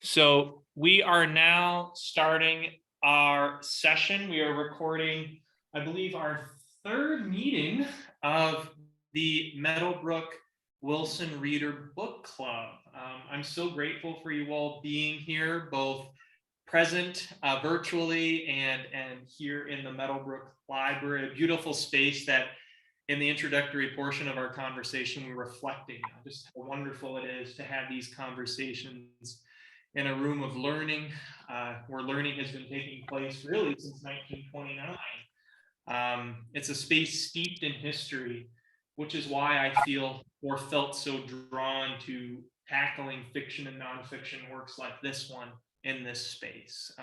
So we are now starting our session. We are recording, I believe, our third meeting of the Meadow Brook Wilson Reader Book Club. I'm so grateful for you all being here, both present virtually and here in the Meadow Brook Library, a beautiful space that in the introductory portion of our conversation, we're reflecting on just how wonderful it is to have these conversations in a room of learning, where learning has been taking place really since 1929. It's a space steeped in history, which is why I feel or felt so drawn to tackling fiction and nonfiction works like this one in this space.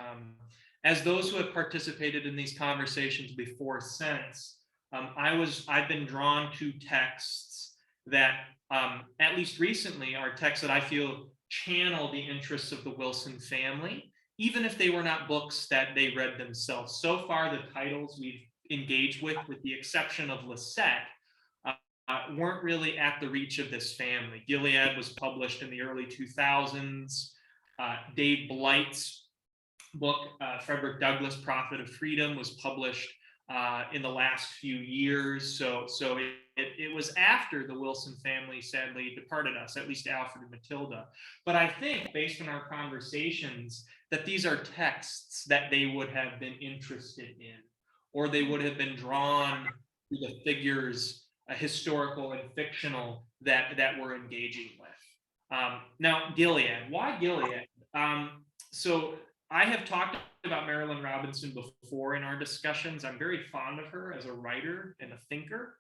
As those who have participated in these conversations before sense, I've been drawn to texts that, at least recently, are texts that I feel channel the interests of the Wilson family, even if they were not books that they read themselves. So far, the titles we've engaged with the exception of Lisette, weren't really at the reach of this family. Gilead was published in the early 2000s. Dave Blight's book, Frederick Douglass, Prophet of Freedom, was published in the last few years. So it was after the Wilson family sadly departed us, at least Alfred and Matilda. But I think, based on our conversations, that these are texts that they would have been interested in, or they would have been drawn to the figures, historical and fictional, that we're engaging with. Now, Gilead. Why Gilead? So I have talked about Marilynne Robinson before in our discussions. I'm very fond of her as a writer and a thinker.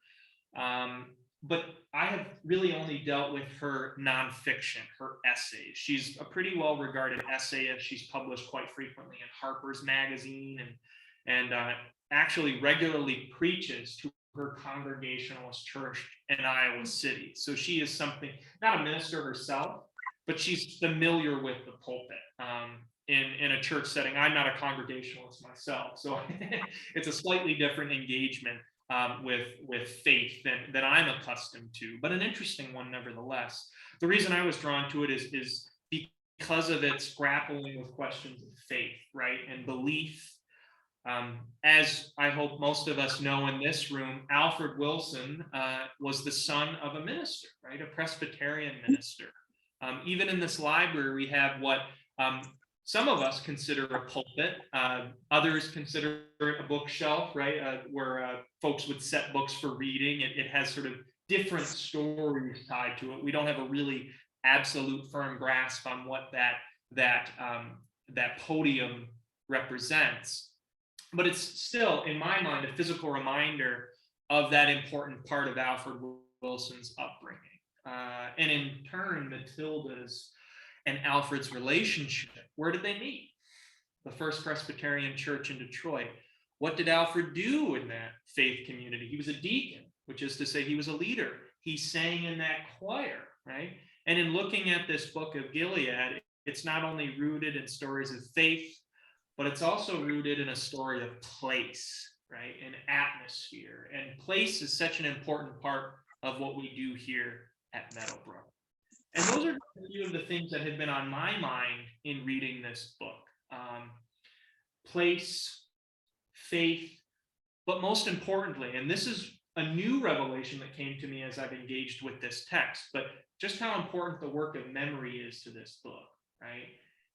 But I have really only dealt with her nonfiction, her essays. She's a pretty well-regarded essayist. She's published quite frequently in Harper's Magazine and actually regularly preaches to her Congregationalist church in Iowa City. So she is something, not a minister herself, but she's familiar with the pulpit. In a church setting. I'm not a Congregationalist myself, so it's a slightly different engagement with faith than I'm accustomed to, but an interesting one nevertheless. The reason I was drawn to it is because of its grappling with questions of faith, right, and belief. As I hope most of us know in this room, Alfred Wilson was the son of a minister, right, a Presbyterian minister. Even in this library, we have what some of us consider a pulpit, others consider it a bookshelf, right, where folks would set books for reading. It has sort of different stories tied to it. We don't have a really absolute firm grasp on what that podium represents, but it's still, in my mind, a physical reminder of that important part of Alfred Wilson's upbringing, and in turn, Matilda's and Alfred's relationship. Where did they meet? The First Presbyterian Church in Detroit. What did Alfred do in that faith community? He was a deacon, which is to say he was a leader. He sang in that choir, right? And in looking at this book of Gilead, it's not only rooted in stories of faith, but it's also rooted in a story of place, right? And atmosphere. And place is such an important part of what we do here at Meadowbrook. And those are a few of the things that have been on my mind in reading this book. Place, faith, but most importantly, and this is a new revelation that came to me as I've engaged with this text, but just how important the work of memory is to this book, right?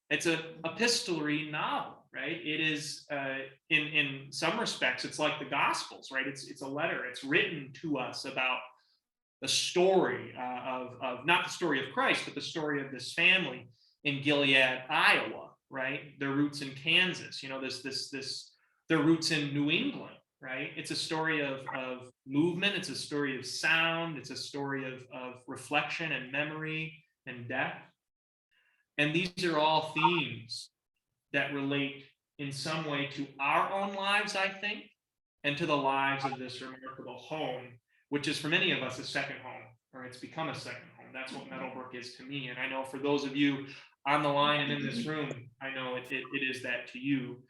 It's an epistolary novel, right? It is, in some respects, it's like the Gospels, right? It's a letter. It's written to us about the story of not the story of Christ, but the story of this family in Gilead, Iowa, right? Their roots in Kansas, their roots in New England, right? It's a story of movement. It's a story of sound. It's a story of reflection and memory and death. And these are all themes that relate in some way to our own lives, I think, and to the lives of this remarkable home, which is for many of us a second home, or it's become a second home. That's what Meadowbrook is to me. And I know for those of you on the line and in this room, I know it is that to you.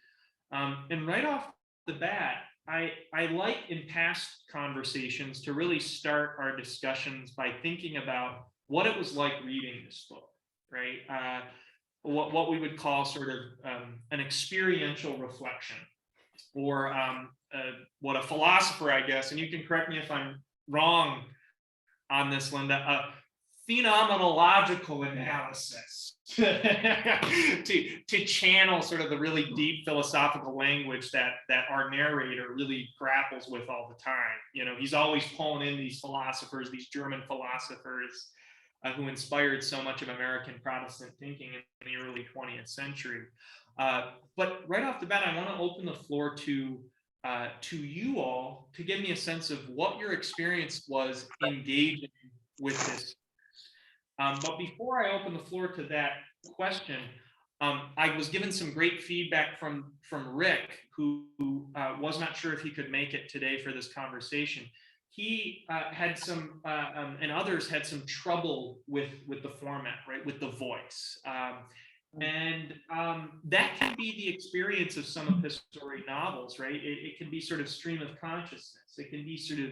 And right off the bat, I like in past conversations to really start our discussions by thinking about what it was like reading this book, right? What we would call sort of an experiential reflection, or what a philosopher, I guess, and you can correct me if I'm wrong on this, Linda, a phenomenological analysis to channel sort of the really deep philosophical language that our narrator really grapples with all the time. He's always pulling in these philosophers, these German philosophers who inspired so much of American Protestant thinking in the early 20th century. But right off the bat, I want to open the floor to you all to give me a sense of what your experience was engaging with this. But before I open the floor to that question, I was given some great feedback from Rick, who was not sure if he could make it today for this conversation. He had some, and others had some trouble with the format, right, with the voice. And that can be the experience of some epistolary novels, right? It can be sort of stream of consciousness. It can be sort of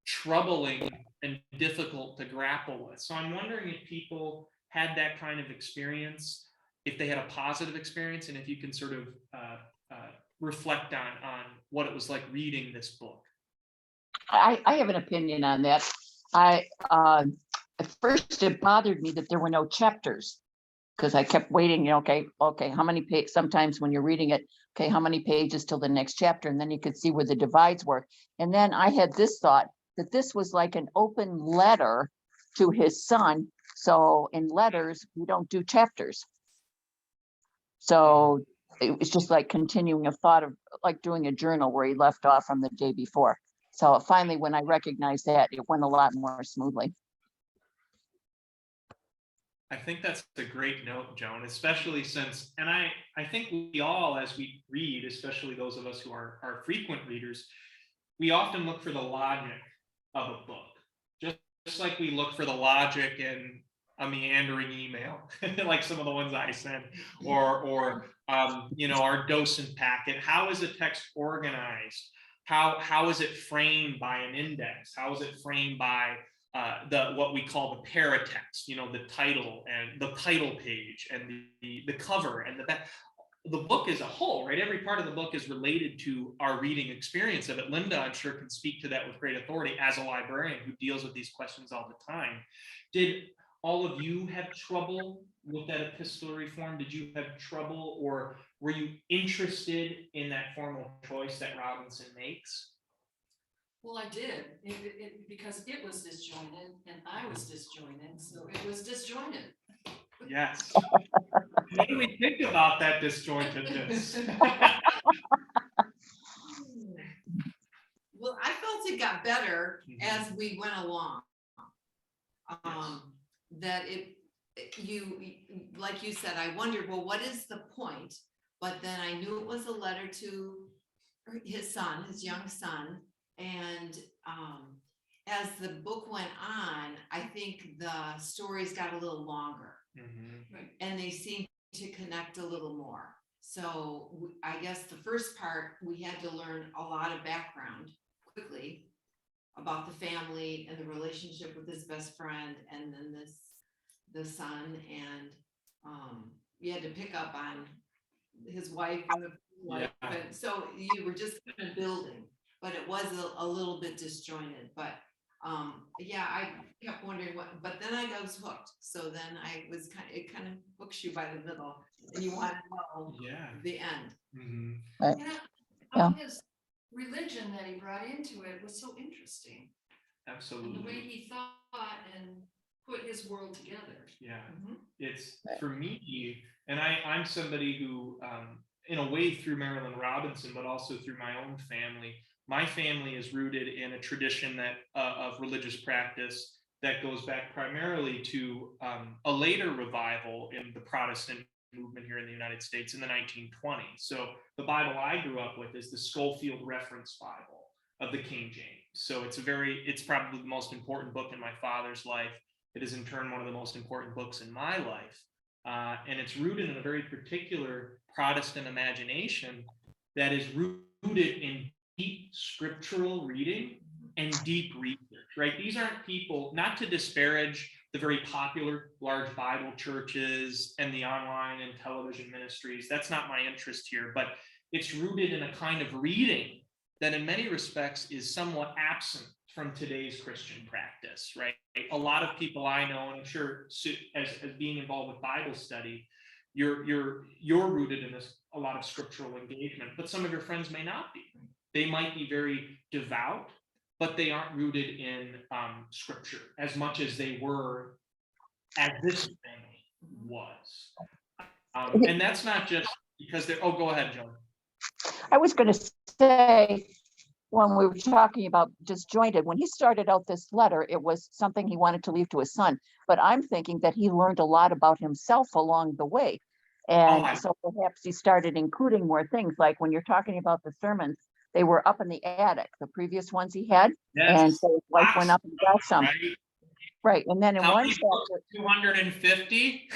troubling and difficult to grapple with. So I'm wondering if people had that kind of experience, if they had a positive experience, and if you can sort of reflect on what it was like reading this book. I have an opinion on that. At first it bothered me that there were no chapters, because I kept waiting, okay, how many pages, sometimes when you're reading it, okay, how many pages till the next chapter, and then you could see where the divides were. And then I had this thought that this was like an open letter to his son. So in letters, we don't do chapters. So it was just like continuing a thought of like doing a journal where he left off from the day before. So finally, when I recognized that, it went a lot more smoothly. I think that's a great note, Joan, especially since, and I think we all, as we read, especially those of us who are frequent readers, we often look for the logic of a book, just like we look for the logic in a meandering email, like some of the ones I sent, or our docent packet. How is a text organized? How is it framed by an index? How is it framed by what we call the paratext, the title and the title page and the cover and the back. The book as a whole, right? Every part of the book is related to our reading experience of it. Linda, I'm sure, can speak to that with great authority as a librarian who deals with these questions all the time. Did all of you have trouble with that epistolary form? Did you have trouble, or were you interested in that formal choice that Robinson makes? Well, I did, because it was disjointed and I was disjointed, so it was disjointed. Yes. What do we think about that disjointedness? Well, I felt it got better as we went along. That you, like you said, I wondered, well, what is the point? But then I knew it was a letter to his son, his young son. And as the book went on, I think the stories got a little longer, and they seemed to connect a little more. So I guess the first part, we had to learn a lot of background quickly about the family and the relationship with his best friend, and then the son, and you had to pick up on his wife and the wife. And so you were just kind of building. But it was a little bit disjointed. But I kept wondering what, but then I was hooked. So then it kind of hooks you by the middle, and you want to know the end. His religion that he brought into it was so interesting. Absolutely. And the way he thought and put his world together. Yeah, it's for me, and I'm somebody who, in a way, through Marilyn Robinson, but also through my own family. My family is rooted in a tradition of religious practice that goes back primarily to a later revival in the Protestant movement here in the United States in the 1920s. So the Bible I grew up with is the Schofield Reference Bible of the King James. So it's probably the most important book in my father's life. It is in turn one of the most important books in my life. And it's rooted in a very particular Protestant imagination that is rooted in deep scriptural reading and deep research, right? These aren't people, not to disparage the very popular large Bible churches and the online and television ministries. That's not my interest here, but it's rooted in a kind of reading that in many respects is somewhat absent from today's Christian practice, right? A lot of people I know, and I'm sure as being involved with Bible study, you're rooted in a lot of scriptural engagement, but some of your friends may not be. They might be very devout, but they aren't rooted in scripture as much as they were as this family was. And that's not just because they're, oh, go ahead, Joan. I was going to say, when we were talking about disjointed, when he started out this letter, it was something he wanted to leave to his son. But I'm thinking that he learned a lot about himself along the way. And so perhaps he started including more things, like when you're talking about the sermons, they were up in the attic, the previous ones he had. Yes. And so his wife went up and got some. Right. Right. And then in How one many books? 250?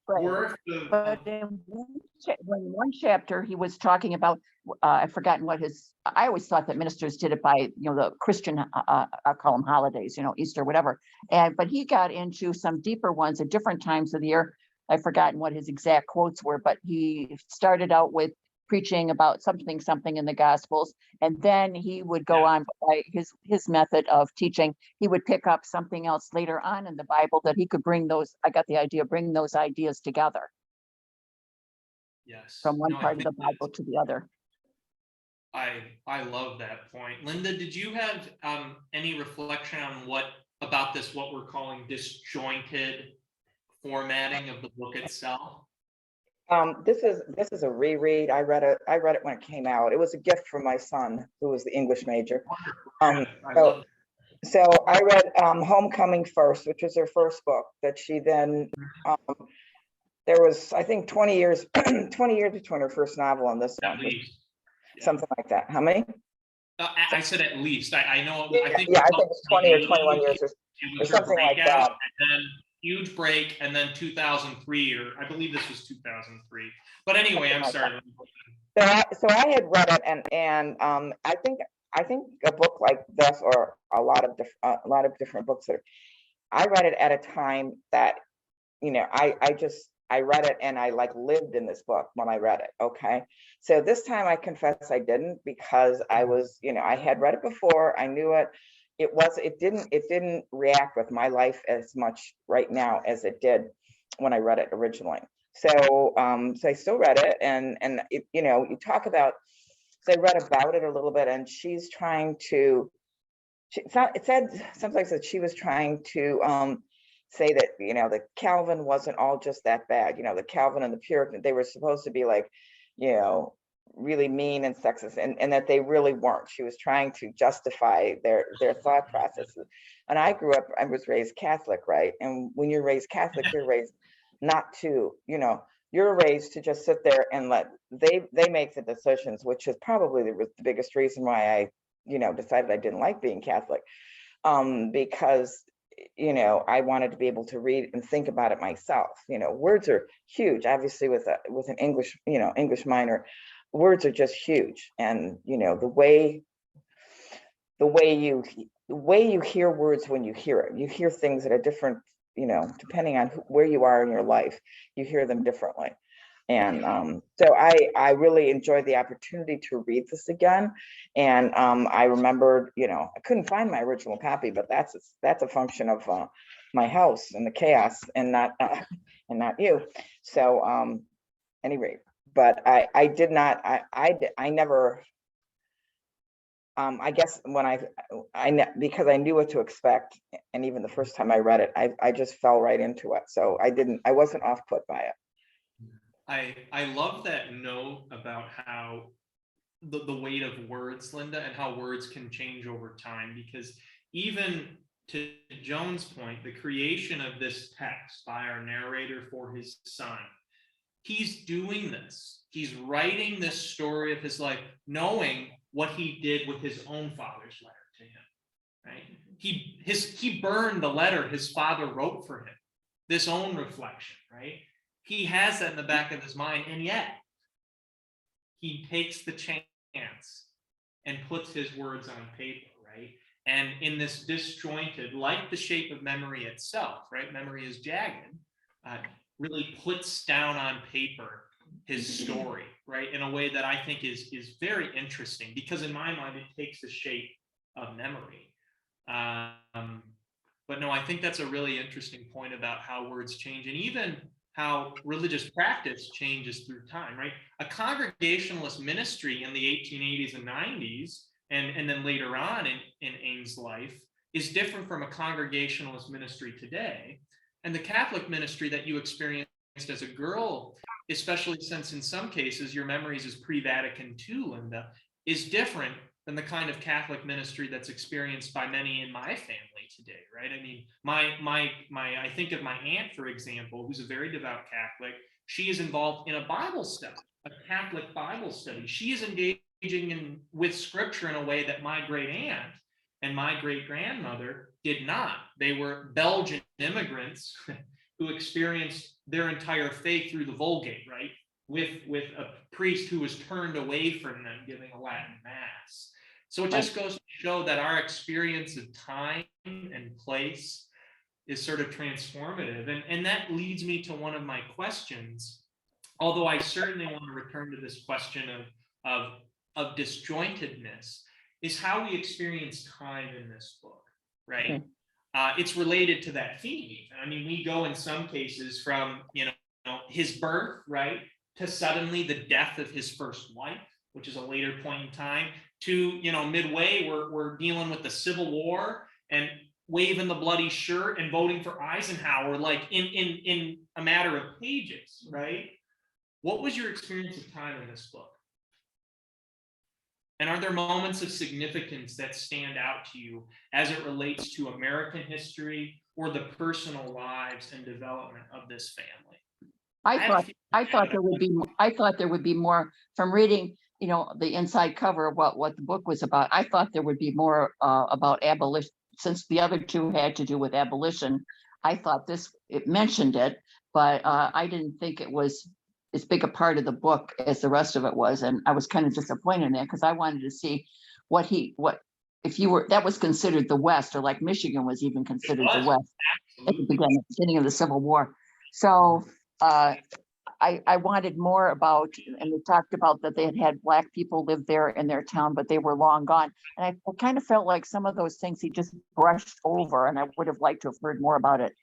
Right. Worth of, But in one chapter, he was talking about, I've forgotten what I always thought that ministers did it by, the Christian, I call them holidays, Easter, whatever. But he got into some deeper ones at different times of the year. I've forgotten what his exact quotes were, but he started out with preaching about something in the Gospels. And then he would go on by his method of teaching. He would pick up something else later on in the Bible that he could bring those ideas together. yes. From one No, part of the Bible to the other. I love that point. Linda, did you have any reflection on what we're calling disjointed formatting of the book itself? This is a reread. I read it when it came out. It was a gift from my son, who was the English major. So I read Homecoming first, which was her first book that she then, there was, I think, 20 years between her first novel and this one. Something like that. How many? I said at least. I know. Yeah, I think it's 20 or 21 years or something like that. And then huge break, and then 2003, or I believe this was 2003. But anyway, I'm sorry. So I had read it, and I think a book like this, or a lot of different books, I read it at a time that, I read it and I lived in this book when I read it. Okay. So this time I confess I didn't, because I was, I had read it before. I knew it. It didn't react with my life as much right now as it did when I read it originally. So I still read it, and you talk about, so I read about it a little bit, and she's trying to, it said sometimes that she was trying to say that, that Calvin wasn't all just that bad. The Calvin and the Puritan, they were supposed to be really mean and sexist, and that they really weren't. She was trying to justify their thought processes. And I was raised Catholic, right? And when you're raised Catholic, you're raised not to, you're raised to just sit there and let they make the decisions, which is probably the biggest reason why I, decided I didn't like being Catholic, because I wanted to be able to read and think about it myself. Words are huge, obviously, with an English, English minor. Words are just huge, and the way you hear words, when you hear things that are different, depending on where you are in your life, you hear them differently. And so I really enjoyed the opportunity to read this again. And I remembered, I couldn't find my original copy, but that's a function of my house and the chaos, and not you. So anyway, but I did not, I never, I guess when because I knew what to expect, and even the first time I read it, I just fell right into it. So I wasn't off put by it. I love that note about how the weight of words, Linda, and how words can change over time, because even to Joan's point, the creation of this text by our narrator for his son, he's doing this. He's writing this story of his life, knowing what he did with his own father's letter to him, right? He burned the letter his father wrote for him, this own reflection, right? He has that in the back of his mind, and yet he takes the chance and puts his words on paper, right? And in this disjointed, like the shape of memory itself, right? Memory is jagged, really puts down on paper his story, right? In a way that I think is very interesting, because in my mind, it takes the shape of memory. But no, I think that's a really interesting point about how words change, and even how religious practice changes through time, right? A congregationalist ministry in the 1880s and 90s, and then later on in Ames' life, is different from a congregationalist ministry today. And the Catholic ministry that you experienced as a girl, especially since in some cases your memories is pre-Vatican II, Linda, is different than the kind of Catholic ministry that's experienced by many in my family today, right? I mean, I think of my aunt, for example, who's a very devout Catholic. She is involved in a Bible study, a Catholic Bible study. She is engaging with scripture in a way that my great aunt and my great grandmother did not. They were Belgian immigrants who experienced their entire faith through the Vulgate, right? With a priest who was turned away from them giving a Latin mass. So it just goes to show that our experience of time and place is sort of transformative. And that leads me to one of my questions, although I certainly want to return to this question of disjointedness, is how we experience time in this book, right? It's related to that theme. I mean, we go in some cases from, his birth, right, to suddenly the death of his first wife, which is a later point in time, to, midway, we're dealing with the Civil War and waving the bloody shirt and voting for Eisenhower, like in a matter of pages, right? What was your experience of time in this book? And are there moments of significance that stand out to you as it relates to American history or the personal lives and development of this family? I thought there would be more from reading, the inside cover of what the book was about. I thought there would be more about abolition, since the other two had to do with abolition. I thought it mentioned it, but I didn't think it was as big a part of the book as the rest of it was. And I was kind of disappointed in that, because I wanted to see that was considered the West, or like Michigan was even considered the West at the beginning of the Civil War. So I wanted more about, and we talked about that they had Black people live there in their town, but they were long gone. And I kind of felt like some of those things he just brushed over, and I would have liked to have heard more about it.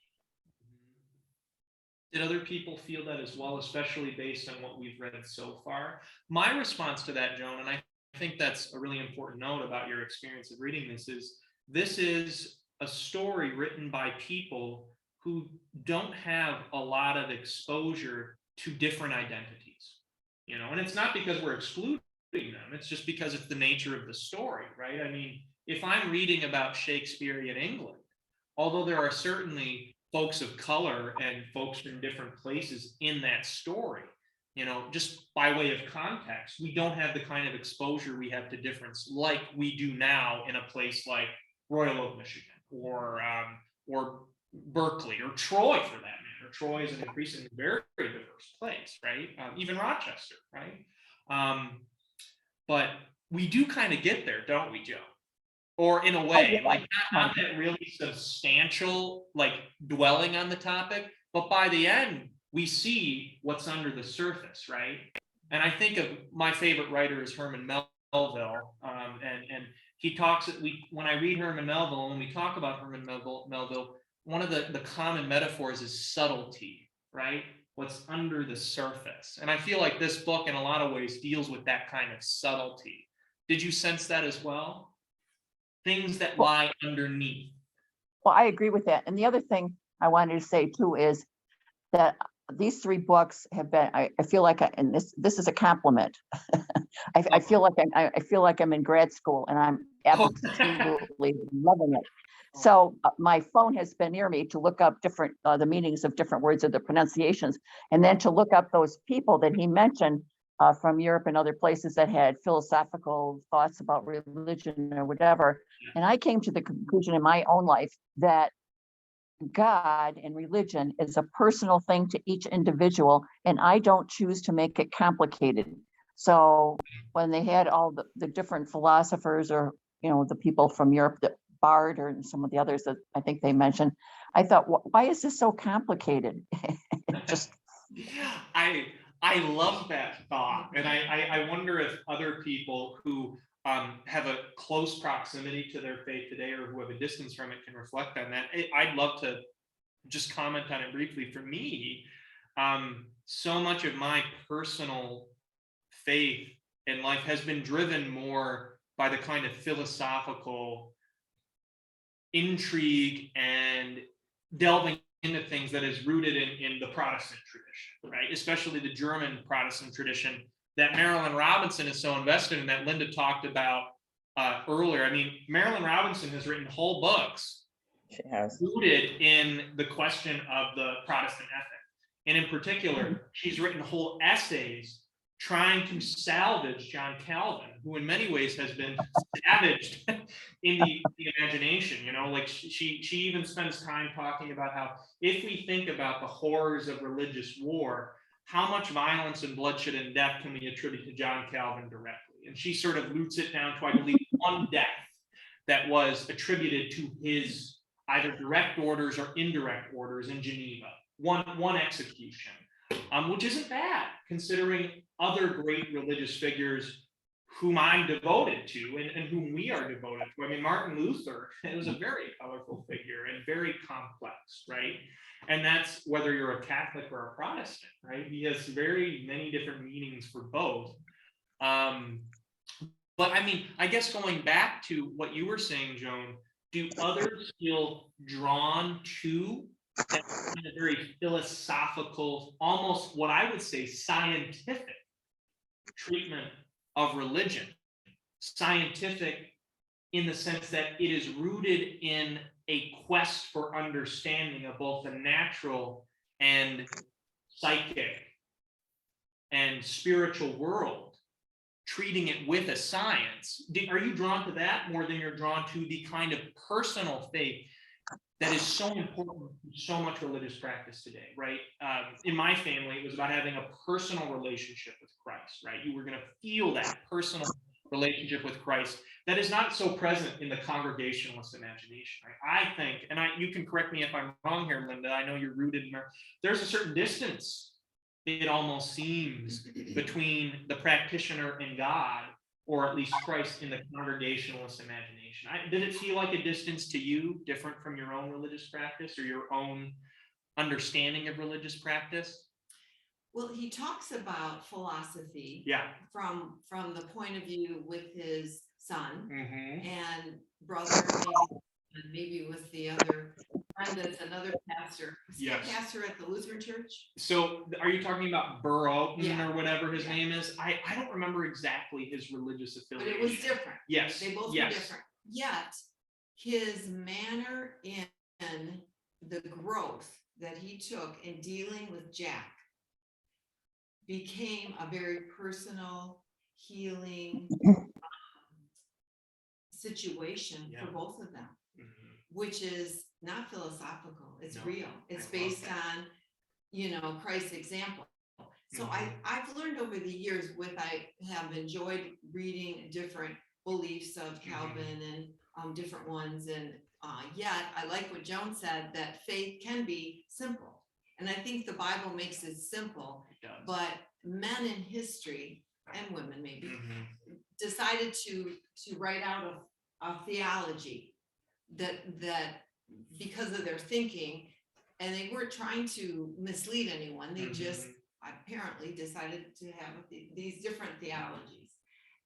Did other people feel that as well, especially based on what we've read so far? My response to that, Joan, and I think that's a really important note about your experience of reading this is a story written by people who don't have a lot of exposure to different identities, and it's not because we're excluding them, it's just because it's the nature of the story, right? I mean, if I'm reading about Shakespearean England, although there are certainly folks of color and folks from different places in that story, just by way of context, we don't have the kind of exposure we have to difference like we do now in a place like Royal Oak, Michigan, or Berkeley, or Troy, for that matter. Troy is an increasingly very, very diverse place, right? Even Rochester, right? But we do kind of get there, don't we, Joe? Or in a way, like not that really substantial, like dwelling on the topic, but by the end, we see what's under the surface, right? And I think of my favorite writer is Herman Melville, and he talks. When I read Herman Melville, when we talk about Herman Melville, one of the common metaphors is subtlety, right? What's under the surface, and I feel like this book, in a lot of ways, deals with that kind of subtlety. Did you sense that as well? Things that lie underneath. Well, I agree with that. And the other thing I wanted to say too is that these three books have been, I feel like, and this is a compliment. I feel like I'm in grad school, and I'm absolutely loving it. So my phone has been near me to look up different, the meanings of different words or the pronunciations, and then to look up those people that he mentioned from Europe and other places that had philosophical thoughts about religion or whatever. And I came to the conclusion in my own life that God and religion is a personal thing to each individual, and I don't choose to make it complicated. So when they had all the different philosophers, or the people from Europe, Bard or some of the others that I think they mentioned, I thought, why is this so complicated? Just, I love that thought, and I wonder if other people who have a close proximity to their faith today, or who have a distance from it, can reflect on that. I'd love to just comment on it briefly. For me, so much of my personal faith in life has been driven more by the kind of philosophical intrigue and delving into things that is rooted in the Protestant tradition, right? Especially the German Protestant tradition that Marilyn Robinson is so invested in, that Linda talked about earlier. I mean, Marilyn Robinson has written whole books She has. rooted in the question of the Protestant ethic. And in particular, she's written whole essays trying to salvage John Calvin, who in many ways has been savaged in the imagination. You know, like she even spends time talking about how, if we think about the horrors of religious war, how much violence and bloodshed and death can we attribute to John Calvin directly? And she sort of roots it down to, I believe, one death that was attributed to his either direct orders or indirect orders in Geneva, one execution, which isn't bad considering other great religious figures whom I'm devoted to and whom we are devoted to. I mean, Martin Luther was a very colorful figure and very complex, right? And that's whether you're a Catholic or a Protestant, right? He has very many different meanings for both. But I mean, I guess going back to what you were saying, Joan, do others feel drawn to that kind of very philosophical, almost what I would say scientific treatment of religion? Scientific in the sense that it is rooted in a quest for understanding of both the natural and psychic and spiritual world, treating it with a science. Are you drawn to that more than you're drawn to the kind of personal faith that is so important to so much religious practice today, right? In my family, it was about having a personal relationship with Christ, right? You were going to feel that personal relationship with Christ that is not so present in the Congregationalist imagination, right? I think, and you can correct me if I'm wrong here, Linda, I know you're rooted in there. There's a certain distance, it almost seems, between the practitioner and God, or at least Christ, in the Congregationalist imagination. Did it feel like a distance to you, different from your own religious practice or your own understanding of religious practice? Well, he talks about philosophy Yeah. from the point of view with his son Mm-hmm. and brother, maybe with the other friend that's another pastor. Was he a Yes. pastor at the Lutheran Church? So are you talking about Burroughs Yeah. or whatever his Yeah. name is? I don't remember exactly his religious But affiliation. it was different. Yes. They both yes. were different. Yet his manner in the growth that he took in dealing with Jack became a very personal, healing situation Yeah. for both of them, Mhm. which is not philosophical. It's No, real. It's I love based that. on, Christ's example. So Mhm. I've learned over the years I have enjoyed reading different beliefs of Calvin and different ones. And yet I like what Joan said, that faith can be simple. And I think the Bible makes it simple, It does. but men in history, and women maybe, Mhm. decided to write out a theology that because of their thinking, and they weren't trying to mislead anyone. They just apparently decided to have these different theologies,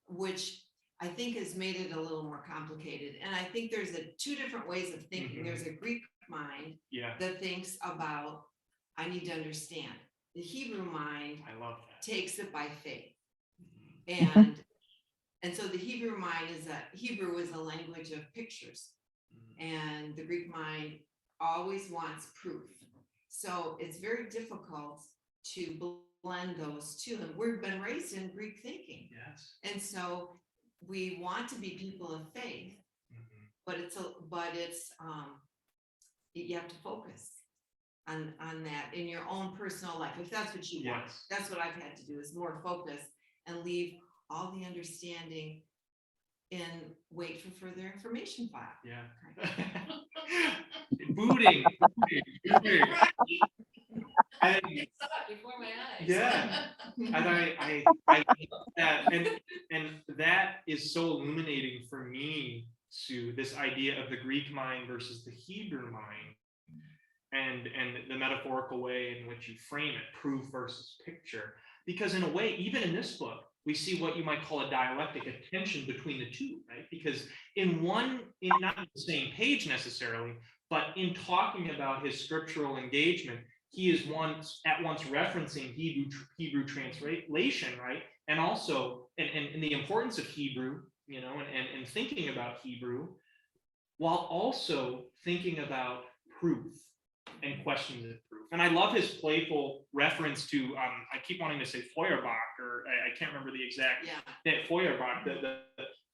which I think has made it a little more complicated. And I think there's two different ways of thinking. There's a Greek mind Yeah. that thinks about, I need to understand. The Hebrew mind I love that. takes it by faith. Mhm. And so the Hebrew mind Hebrew is a language of pictures, and the Greek mind always wants proof. So it's very difficult to blend those two. And we've been raised in Greek thinking. Yes. And so we want to be people of faith, but you have to focus on that in your own personal life, if that's what you want. Yes. That's what I've had to do, is more focus and leave all the understanding and wait for further information file. Yeah. Booting. Booting. And I saw it before my eyes. Yeah. and I love that, and that is so illuminating for me, Sue, this idea of the Greek mind versus the Hebrew mind, and the metaphorical way in which you frame it, proof versus picture. Because in a way, even in this book, we see what you might call a dialectic, a tension between the two, right? Because in not the same page necessarily, but in talking about his scriptural engagement, he is at once referencing Hebrew translation, right? And also, and the importance of Hebrew, and thinking about Hebrew, while also thinking about proof and questions of proof. And I love his playful reference to, I keep wanting to say Feuerbach, or I can't remember the exact, Feuerbach,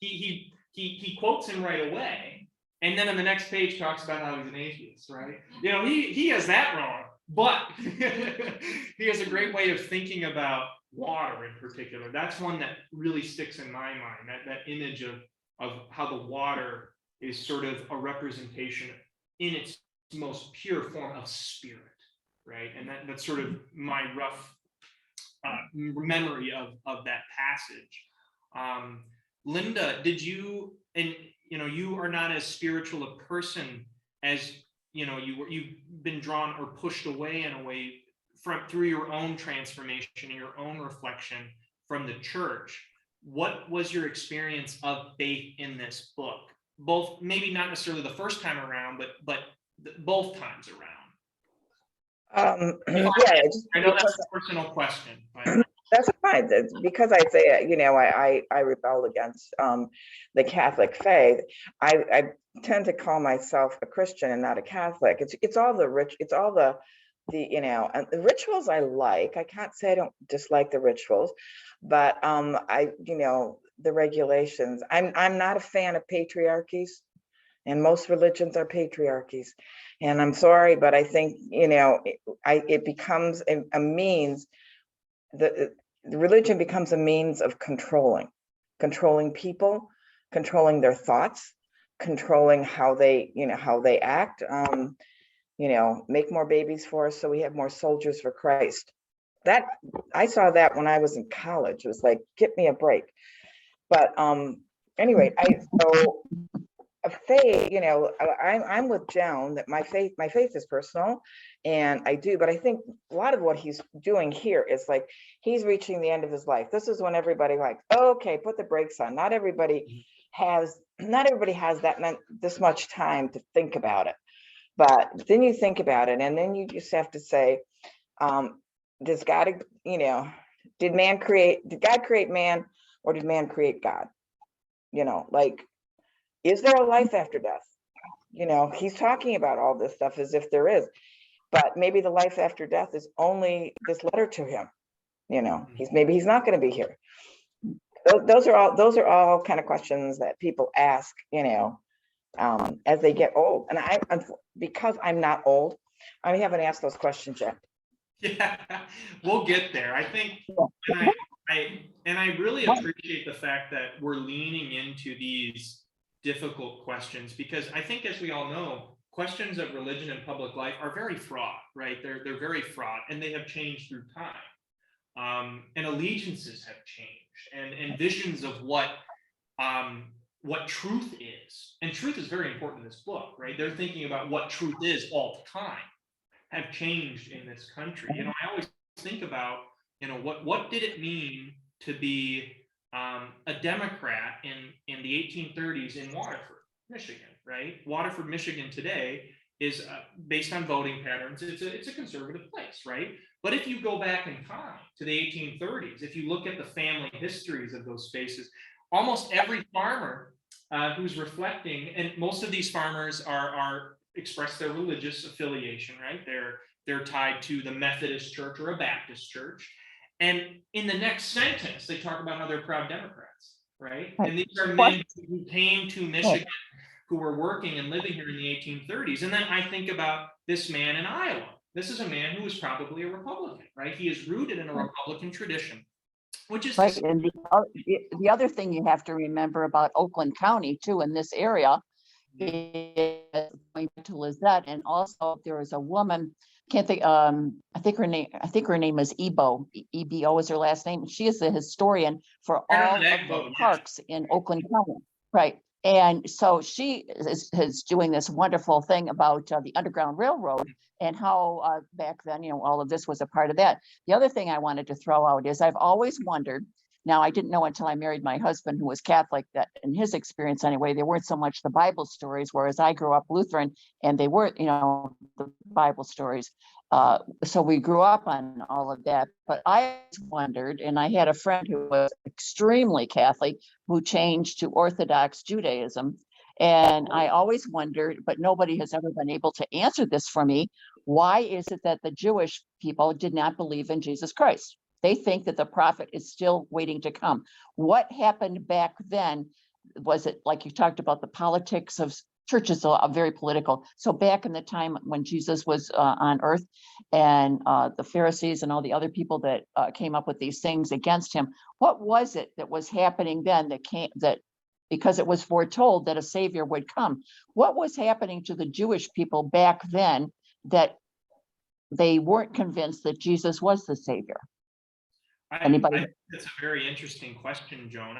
he quotes him right away. And then on the next page talks about how he's an atheist, right? He has that wrong, but he has a great way of thinking about water in particular. That's one that really sticks in my mind, that image of how the water is sort of a representation in its most pure form of spirit, right? And that's sort of my rough memory of that passage. Linda, did you, and you are not as spiritual a person as you've been drawn or pushed away in a way through your own transformation and your own reflection from the church. What was your experience of faith in this book? Both, maybe not necessarily the first time around, but both times around. Yeah, I know that's a personal question, but that's fine. Because I say, I rebel against the Catholic faith. I tend to call myself a Christian and not a Catholic. It's all the and the rituals I like. I can't say I don't dislike the rituals, but the regulations. I'm not a fan of patriarchies, and most religions are patriarchies. And I'm sorry, but I think it becomes a means. The religion becomes a means of controlling people, controlling their thoughts, controlling how they act. Make more babies for us so we have more soldiers for Christ. That I saw that when I was in college. It was like, give me a break. But anyway, so a faith, I'm with Joan that my faith is personal, and I do, but I think a lot of what he's doing here is like he's reaching the end of his life. This is when everybody like, okay, put the brakes on. Not everybody has this much time to think about it. But then you think about it, and then you just have to say, did God create man, or did man create God? Is there a life after death? He's talking about all this stuff as if there is, but maybe the life after death is only this letter to him. He's not going to be here. Those are all kind of questions that people ask, as they get old. And because I'm not old, I haven't asked those questions yet. Yeah, we'll get there. I think, and I really appreciate the fact that we're leaning into these difficult questions, because I think, as we all know, questions of religion and public life are very fraught, right? They're very fraught, and they have changed through time. And allegiances have changed, and visions of what truth is. And truth is very important in this book, right? They're thinking about what truth is all the time, have changed in this country. I always think about, what did it mean to be a Democrat in the 1830s in Waterford, Michigan, right? Waterford, Michigan today is based on voting patterns. It's a conservative place, right? But if you go back in time to the 1830s, if you look at the family histories of those spaces, almost every farmer who's reflecting, and most of these farmers are express their religious affiliation, right? They're tied to the Methodist church or a Baptist church. And in the next sentence, they talk about how they're proud Democrats, right? And these are men who came to Michigan, who were working and living here in the 1830s. And then I think about this man in Iowa. This is a man who was probably a Republican, right? He is rooted in a Republican tradition. which is Right, and the other thing you have to remember about Oakland County too, in this area, is going to Lizette, and also there was a woman, can't think, I think her name is Ebo, EBO is her last name. She is the historian for all of the Egbo, yes. parks in Oakland County, right? And so she is doing this wonderful thing about the Underground Railroad and how back then, you know, all of this was a part of that. The other thing I wanted to throw out is I've always wondered, now I didn't know until I married my husband who was Catholic, that in his experience anyway, there weren't so much the Bible stories, whereas I grew up Lutheran and they weren't, you know, the Bible stories. So we grew up on all of that, but I wondered, and I had a friend who was extremely Catholic who changed to Orthodox Judaism. And I always wondered, but nobody has ever been able to answer this for me. Why is it that the Jewish people did not believe in Jesus Christ? They think that the prophet is still waiting to come. What happened back then? Was it like you talked about the politics of churches are very political. So back in the time when Jesus was on earth and the Pharisees and all the other people that came up with these things against him, what was it that was happening then that because it was foretold that a savior would come? What was happening to the Jewish people back then that they weren't convinced that Jesus was the savior? Anybody? I think that's a very interesting question, Joan.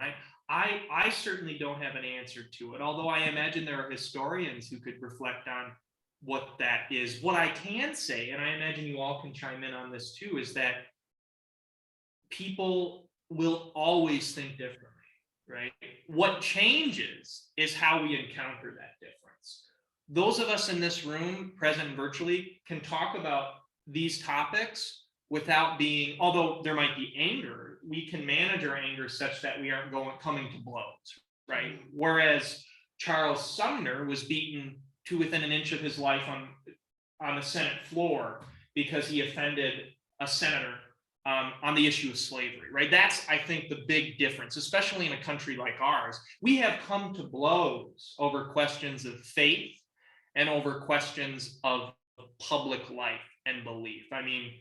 I certainly don't have an answer to it, although I imagine there are historians who could reflect on what that is. What I can say, and I imagine you all can chime in on this too, is that people will always think differently, right? What changes is how we encounter that difference. Those of us in this room, present virtually, can talk about these topics without being, although there might be anger, we can manage our anger such that we aren't coming to blows, right? Whereas Charles Sumner was beaten to within an inch of his life on the Senate floor because he offended a senator on the issue of slavery, right? That's, I think, the big difference, especially in a country like ours. We have come to blows over questions of faith and over questions of public life and belief. I mean,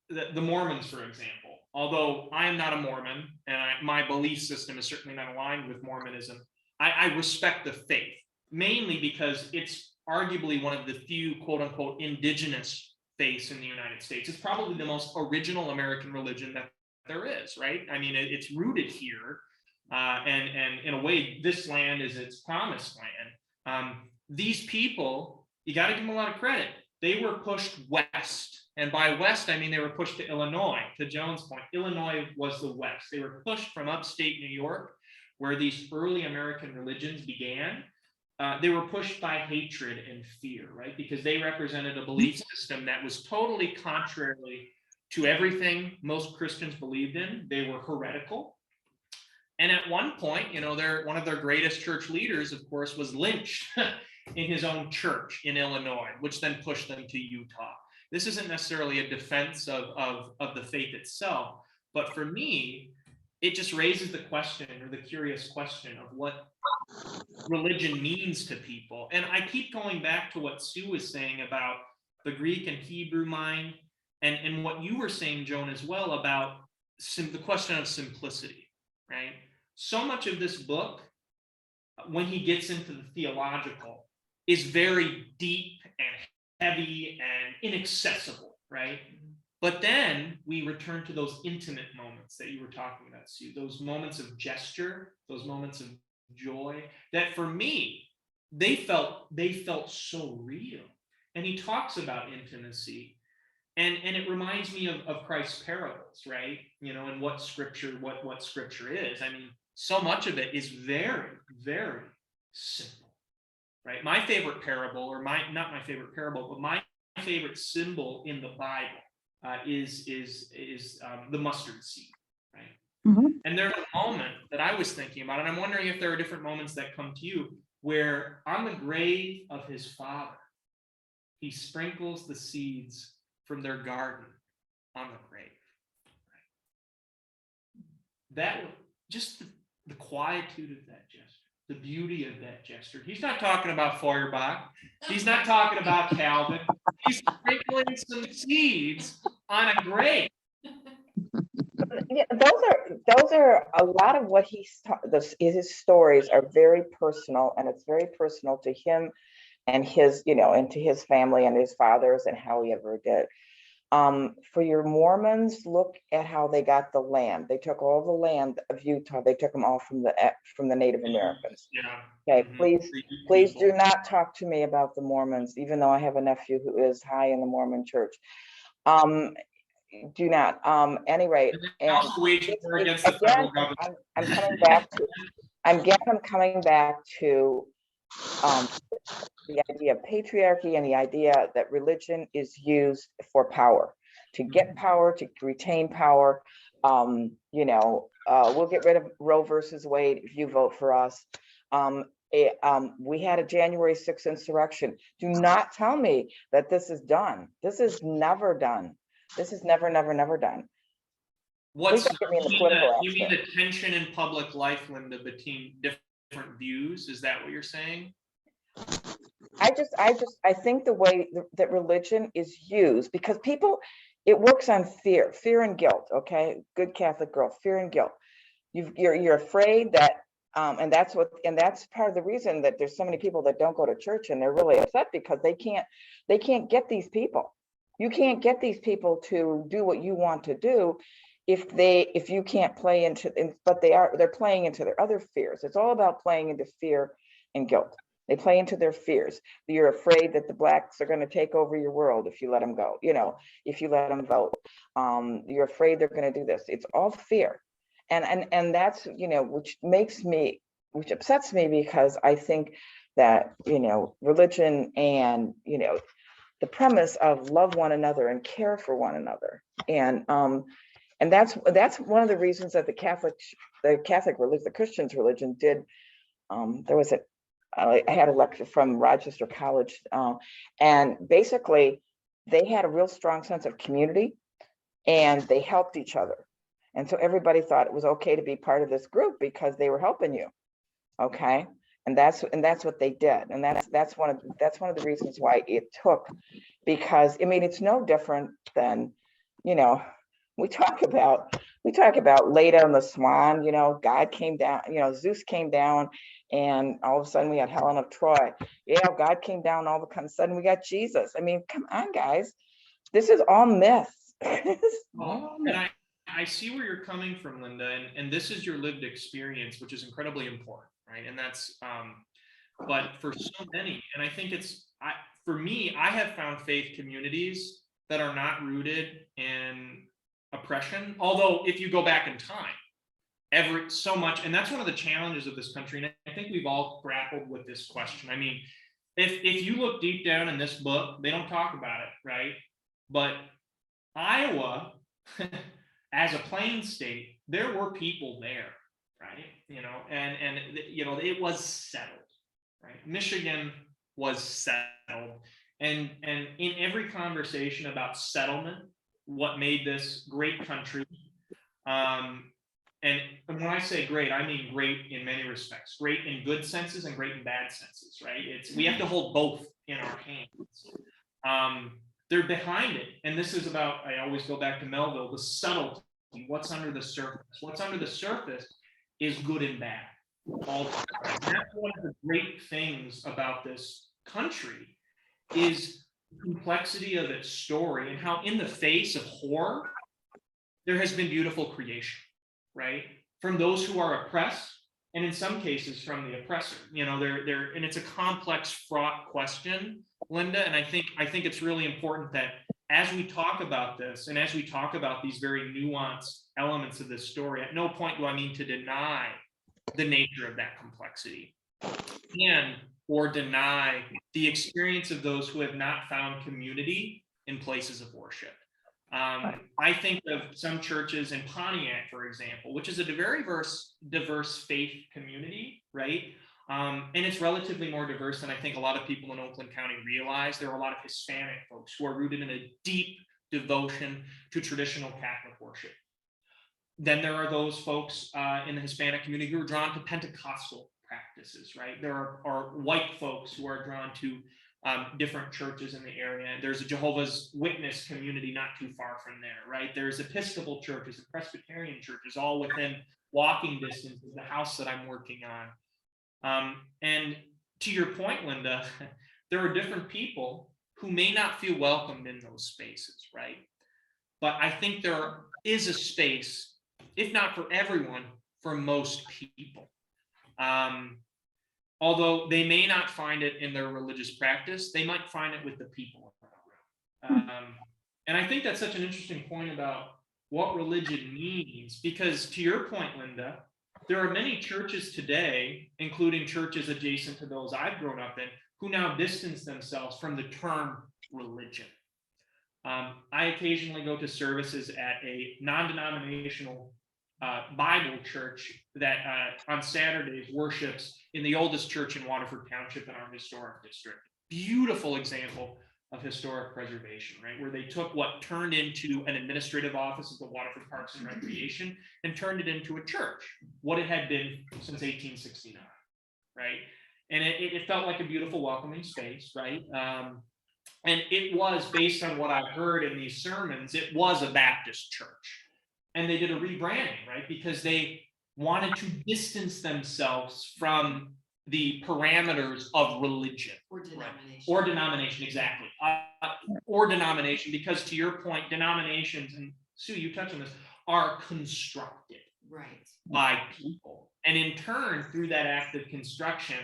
the Mormons, for example, although I am not a Mormon and my belief system is certainly not aligned with Mormonism, I respect the faith, mainly because it's arguably one of the few quote unquote indigenous faiths in the United States. It's probably the most original American religion that there is, right? I mean, it's rooted here. And in a way, this land is its promised land. These people, you got to give them a lot of credit. They were pushed west. And by west, I mean they were pushed to Illinois. To Joan's point, Illinois was the west. They were pushed from upstate New York, where these early American religions began. They were pushed by hatred and fear, right? Because they represented a belief system that was totally contrary to everything most Christians believed in. They were heretical. And at one point, you know, one of their greatest church leaders, of course, was lynched in his own church in Illinois, which then pushed them to Utah. This isn't necessarily a defense of the faith itself, but for me, it just raises the question, or the curious question, of what religion means to people. And I keep going back to what Sue was saying about the Greek and Hebrew mind, and what you were saying, Joan, as well, about the question of simplicity, right? So much of this book, when he gets into the theological, is very deep and heavy and inaccessible, right? But then we return to those intimate moments that you were talking about, Sue, those moments of gesture, those moments of joy that for me, they felt so real. And he talks about intimacy. And it reminds me of Christ's parables, right? You know, and what scripture is. I mean, so much of it is very, very simple. Right, my favorite parable, or not my favorite parable, but my favorite symbol in the Bible is the mustard seed, right? Mm-hmm. And there's a moment that I was thinking about, and I'm wondering if there are different moments that come to you, where on the grave of his father, he sprinkles the seeds from their garden on the grave. Right? That just the quietude of that gesture. The beauty of that gesture. He's not talking about Feuerbach. He's not talking about Calvin. He's sprinkling some seeds on a grave. Yeah, those those are a lot of what his stories are very personal, and it's very personal to him and his, and to his family and his fathers and how he ever did. For your Mormons, look at how they got the land. They took all the land of Utah. They took them all from the Native Americans. Yeah. Okay, Mhm. please do not talk to me about the Mormons, even though I have a nephew who is high in the Mormon church. Do not. Any rate, And and also wage war against the again, federal government. I'm coming back to. I'm coming back to the idea of patriarchy and the idea that religion is used for power, to get power, to retain power. We'll get rid of Roe versus Wade if you vote for us. We had a January 6th insurrection. Do not tell me that this is done. This is never done. This is never, never, never done. What's Please don't get me in the political you mean aspect. the tension in public life, Linda, between different views? Is that what you're saying? I think the way that religion is used, because people, it works on fear and guilt. Okay, good Catholic girl, fear and guilt. You're afraid that, and that's part of the reason that there's so many people that don't go to church, and they're really upset because they can't get these people. You can't get these people to do what you want to do if you can't play into, but they're playing into their other fears. It's all about playing into fear and guilt. They play into their fears. You're afraid that the blacks are going to take over your world if you let them go, if you let them vote. You're afraid they're going to do this. It's all fear. And that's, which upsets me, because I think that, religion and, the premise of love one another and care for one another. And that's one of the reasons that the Catholic religion, the Christian's religion did. I had a lecture from Rochester College, and basically they had a real strong sense of community, and they helped each other. And so everybody thought it was okay to be part of this group because they were helping you. Okay. And that's what they did. And that's one of the reasons why it took, because it's no different than, we talk about Leda and the Swan, God came down, Zeus came down, and all of a sudden we had Helen of Troy. Yeah, God came down, all of a sudden we got Jesus. Come on, guys. This is all myth. And I see where you're coming from, Linda, and this is your lived experience, which is incredibly important, right? And that's, but for so many, and I think for me, I have found faith communities that are not rooted in oppression. Although if you go back in time, so much, and that's one of the challenges of this country, and I think we've all grappled with this question. If you look deep down in this book, they don't talk about it, right? But Iowa, as a plain state, there were people there, right? And it was settled, right? Michigan was settled, and in every conversation about settlement, what made this great country, and when I say great, I mean great in many respects, great in good senses and great in bad senses, right? We have to hold both in our hands. They're behind it. And this is about, I always go back to Melville, the subtlety, what's under the surface. What's under the surface is good and bad. All the time. And that's one of the great things about this country, is the complexity of its story, and how in the face of horror, there has been beautiful creation, right? From those who are oppressed, and in some cases from the oppressor. And it's a complex, fraught question, Linda. And I think it's really important that as we talk about this, and as we talk about these very nuanced elements of this story, at no point do I mean to deny the nature of that complexity, or deny the experience of those who have not found community in places of worship. I think of some churches in Pontiac, for example, which is a very diverse faith community, right? And it's relatively more diverse than I think a lot of people in Oakland County realize. There are a lot of Hispanic folks who are rooted in a deep devotion to traditional Catholic worship. Then there are those folks in the Hispanic community who are drawn to Pentecostal practices, right? There are white folks who are drawn to different churches in the area. There's a Jehovah's Witness community not too far from there, right? There's Episcopal churches and Presbyterian churches all within walking distance of the house that I'm working on. And to your point, Linda, there are different people who may not feel welcomed in those spaces, right? But I think there is a space, if not for everyone, for most people. Although they may not find it in their religious practice, they might find it with the people around. And I think that's such an interesting point about what religion means, because to your point, Linda, there are many churches today, including churches adjacent to those I've grown up in, who now distance themselves from the term religion. I occasionally go to services at a non-denominational Bible church that on Saturdays worships in the oldest church in Waterford Township in our historic district. Beautiful example of historic preservation, right? Where they took what turned into an administrative office of the Waterford Parks and Recreation and turned it into a church, what it had been since 1869, right? And it felt like a beautiful, welcoming space, right? And it was, based on what I heard in these sermons, it was a Baptist church. And they did a rebranding, right? Because they wanted to distance themselves from the parameters of religion. Or denomination. Or denomination, exactly. Or denomination, because to your point, denominations, and Sue, you touched on this, are constructed Right. by people. And in turn, through that act of construction,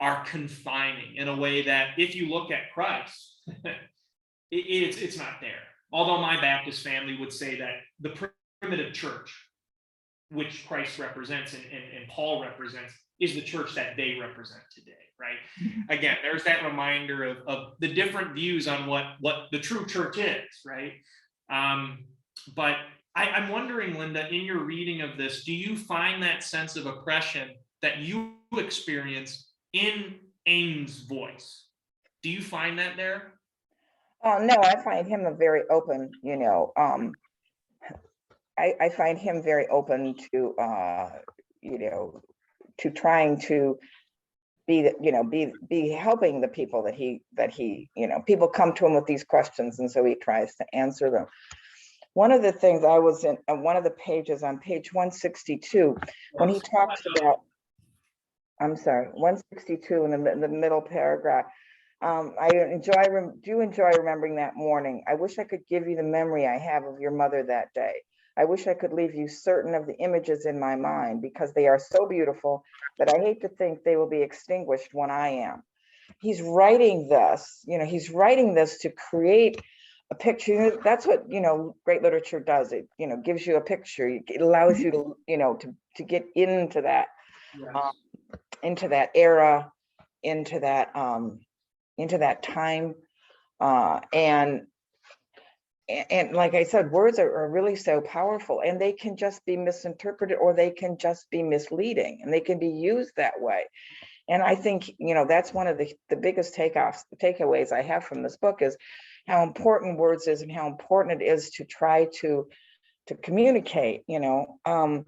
are confining in a way that if you look at Christ, it's not there. Although my Baptist family would say that the primitive church, which Christ represents and Paul represents, is the church that they represent today, right? Again, there's that reminder of the different views on what the true church is, right? But I'm wondering, Linda, in your reading of this, do you find that sense of oppression that you experience in Ames' voice? Do you find that there? No, I find him a very open, I find him very open to, to trying to be helping the people that he, people come to him with these questions, and so he tries to answer them. One of the things I was in one of the pages on page 162, when he talks about, I'm sorry, 162 in the middle paragraph. I do enjoy remembering that morning. I wish I could give you the memory I have of your mother that day. I wish I could leave you certain of the images in my mind, because they are so beautiful that I hate to think they will be extinguished when I am. He's writing this, he's writing this to create a picture. That's what, great literature does. It, gives you a picture. It allows you to, to get into that, into that era, into that time. And like I said, words are really so powerful, and they can just be misinterpreted, or they can just be misleading, and they can be used that way. And I think, that's one of the biggest takeaways I have from this book, is how important words is, and how important it is to try to communicate, and how,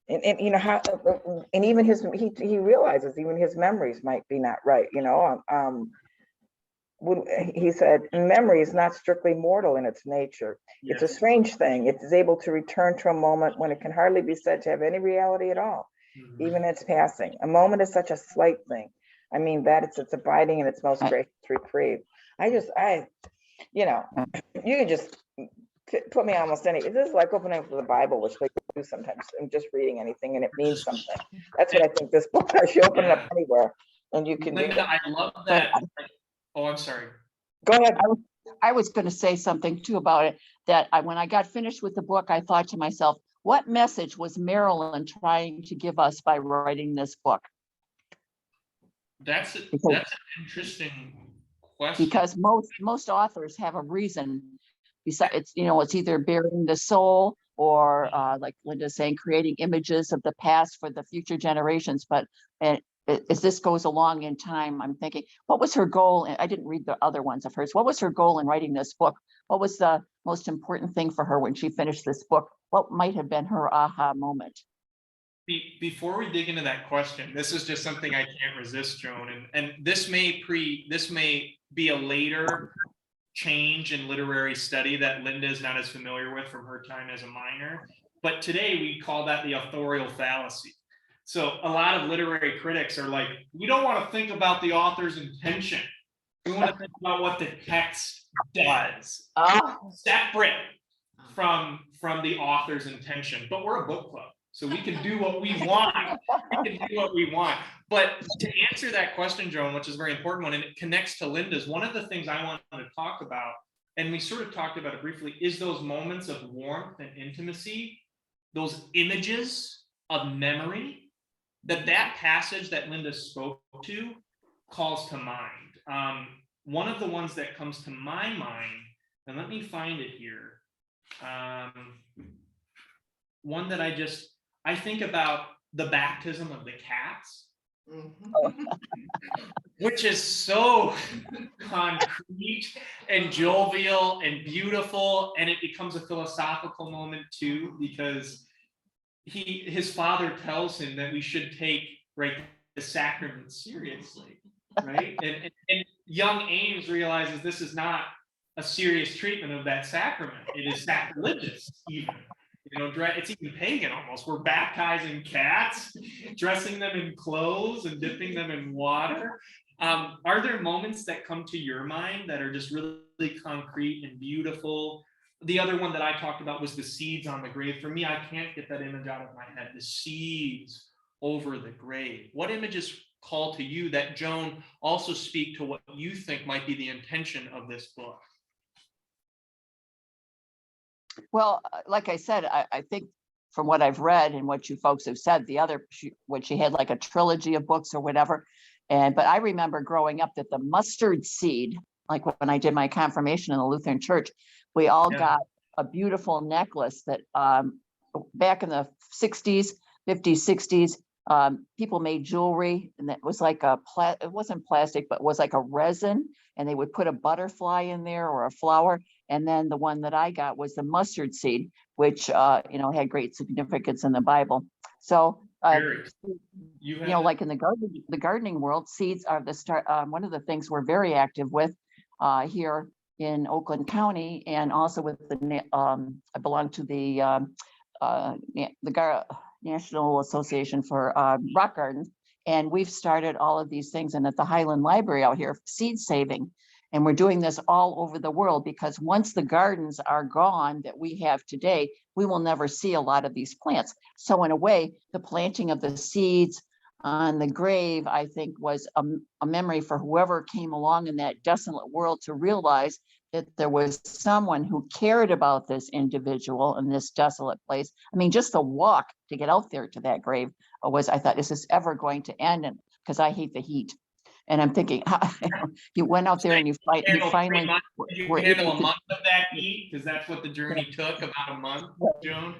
and even he realizes even his memories might be not right, when he said, memory is not strictly mortal in its nature. It's a strange thing. It is able to return to a moment when it can hardly be said to have any reality at all, even its passing. A moment is such a slight thing. I mean, that it's abiding in its most gracious reprieve. You can just put me almost any, this is like opening up the Bible, which they do sometimes. I'm just reading anything and it means something. That's what I think this book, I should open it up anywhere and you can. Linda, I love that. Oh, I'm sorry. Go ahead. I was going to say something too about it, that when I got finished with the book, I thought to myself, what message was Marilyn trying to give us by writing this book? That's an interesting question. Because most authors have a reason. Besides, it's either burying the soul, or like Linda's saying, creating images of the past for the future generations. But as this goes along in time, I'm thinking, what was her goal? And I didn't read the other ones of hers. What was her goal in writing this book? What was the most important thing for her when she finished this book? What might have been her aha moment? Before we dig into that question, this is just something I can't resist, Joan, and this may be a later change in literary study that Linda is not as familiar with from her time as a minor. But today we call that the authorial fallacy. So a lot of literary critics are like, we don't want to think about the author's intention. We want to think about what the text does, separate from the author's intention. But we're a book club, so we can do what we want. We can do what we want. But to answer that question, Joan, which is a very important one, and it connects to Linda's, one of the things I wanted to talk about, and we sort of talked about it briefly, is those moments of warmth and intimacy, those images of memory that passage that Linda spoke to calls to mind. One of the ones that comes to my mind, and let me find it here. One that I think about the baptism of the cats, which is so concrete and jovial and beautiful, and it becomes a philosophical moment too, because his father tells him that we should take the sacrament seriously, right? And young Ames realizes this is not a serious treatment of that sacrament. It is sacrilegious, even. It's even pagan almost. We're baptizing cats, dressing them in clothes and dipping them in water. Are there moments that come to your mind that are just really concrete and beautiful? The other one that I talked about was the seeds on the grave. For me, I can't get that image out of my head. The seeds over the grave. What images call to you that, Joan, also speak to what you think might be the intention of this book? Well, like I said, I think from what I've read and what you folks have said, when she had like a trilogy of books or whatever. But I remember growing up that the mustard seed, like when I did my confirmation in the Lutheran church, we all got a beautiful necklace that back in the 60s, 50s, 60s, people made jewelry, and that was like it wasn't plastic, but it was like a resin, and they would put a butterfly in there or a flower. And then the one that I got was the mustard seed, which had great significance in the Bible. So like in the gardening world, seeds are the start. One of the things we're very active with here in Oakland County, and also with I belong to the National Association for Rock Gardens, and we've started all of these things. And at the Highland Library out here, seed saving, and we're doing this all over the world, because once the gardens are gone that we have today, we will never see a lot of these plants. So in a way, the planting of the seeds on the grave, I think, was a memory for whoever came along in that desolate world to realize that there was someone who cared about this individual in this desolate place. I mean, just the walk to get out there to that grave I thought, is this ever going to end? And because I hate the heat. And I'm thinking, you went out there and you finally were able to a month of that heat, because that's what the journey took, about a month, Joan.